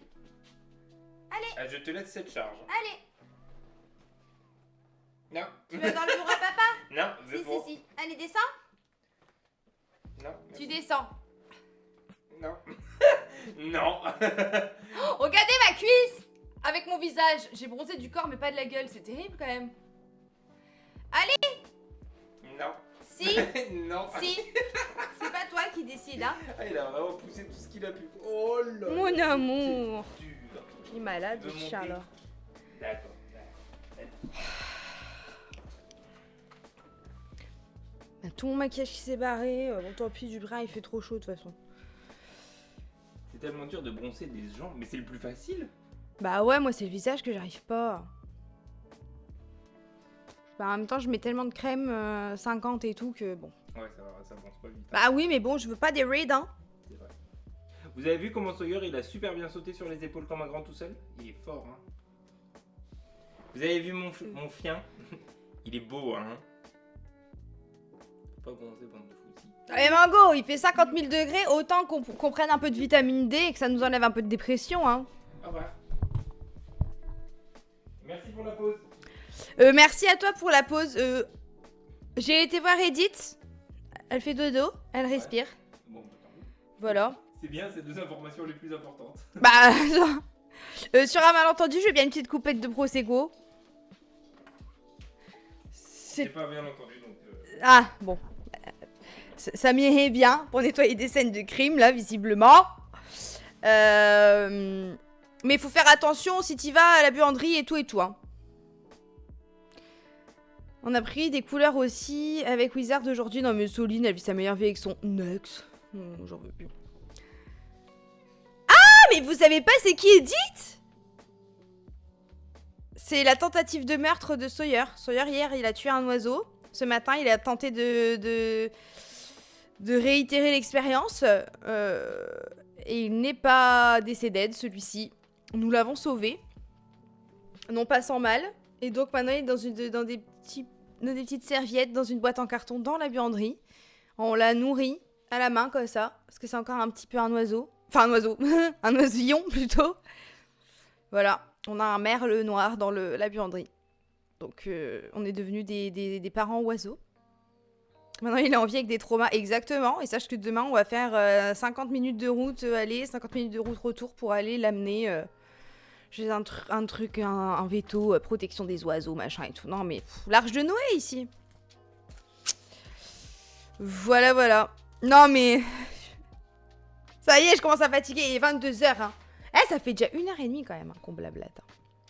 Allez. Ah, je te laisse cette charge. Allez. Non. Tu vas dans le bureau à papa? Non, Si. Allez, descends. Non. Tu descends. Non. Non. Regardez ma cuisse avec mon visage. J'ai bronzé du corps mais pas de la gueule. C'est terrible quand même. Allez. Non. Si. Non. Si. C'est pas toi qui décide, hein. Ah, il a vraiment poussé tout ce qu'il a pu. Oh là. Mon amour. C'est dur. Il est malade, De le monter. chat, là. D'accord. Bah, tout mon maquillage qui s'est barré. Bon, tant pis, du bras, il fait trop chaud, de toute façon. C'est tellement dur de bronzer des jambes, mais c'est le plus facile. Bah ouais, moi, c'est le visage que j'arrive pas. Bah, en même temps, je mets tellement de crème 50 et tout que bon. Ouais, ça bronze pas vite. Bah oui, mais bon, je veux pas des raids, hein. C'est vrai. Vous avez vu comment Sawyer, il a super bien sauté sur les épaules comme un grand tout seul? Il est fort, hein. Vous avez vu mon chien? Il est beau, hein. Faut pas bronzer, bande de foutis. Et Mango, il fait 50 000 degrés, autant qu'on prenne un peu de vitamine D et que ça nous enlève un peu de dépression, hein. Au revoir. Merci pour la pause. Merci à toi pour la pause. J'ai été voir Edith. Elle fait dodo, elle respire. Bon, bah, tant mieux. Voilà. C'est bien, c'est deux informations les plus importantes. Bah, sur un malentendu, je veux bien une petite coupette de Prosecco. J'ai pas bien entendu, donc... Ah, bon. Ça m'irait bien pour nettoyer des scènes de crime, là, visiblement. Mais il faut faire attention si t'y vas à la buanderie et tout, hein. On a pris des couleurs aussi avec Wizard aujourd'hui. Non mais Soline, elle vit sa meilleure vie avec son ex. J'en veux plus. Ah, mais vous savez pas c'est qui Edith? C'est la tentative de meurtre de Sawyer. Sawyer, hier, il a tué un oiseau. Ce matin, il a tenté de réitérer l'expérience. Et il n'est pas décédé, celui-ci. Nous l'avons sauvé. Non pas sans mal. Et donc maintenant, il est dans des petites serviettes, dans une boîte en carton, dans la buanderie. On l'a nourri à la main, comme ça. Parce que c'est encore un petit peu un oiseau. Enfin, un oiseau. Un oisillon, plutôt. Voilà. On a un merle noir dans la buanderie. Donc, on est devenus des parents oiseaux. Maintenant, il est en vie avec des traumas. Exactement. Et sache que demain, on va faire 50 minutes de route aller, 50 minutes de route retour pour aller l'amener chez un veto, protection des oiseaux, machin et tout. Non, mais l'arche de Noé, ici. Voilà, voilà. Non, mais... Ça y est, je commence à fatiguer. Il est 22h. Hein. Eh, ça fait déjà 1h30 quand même qu'on blablate. Hein.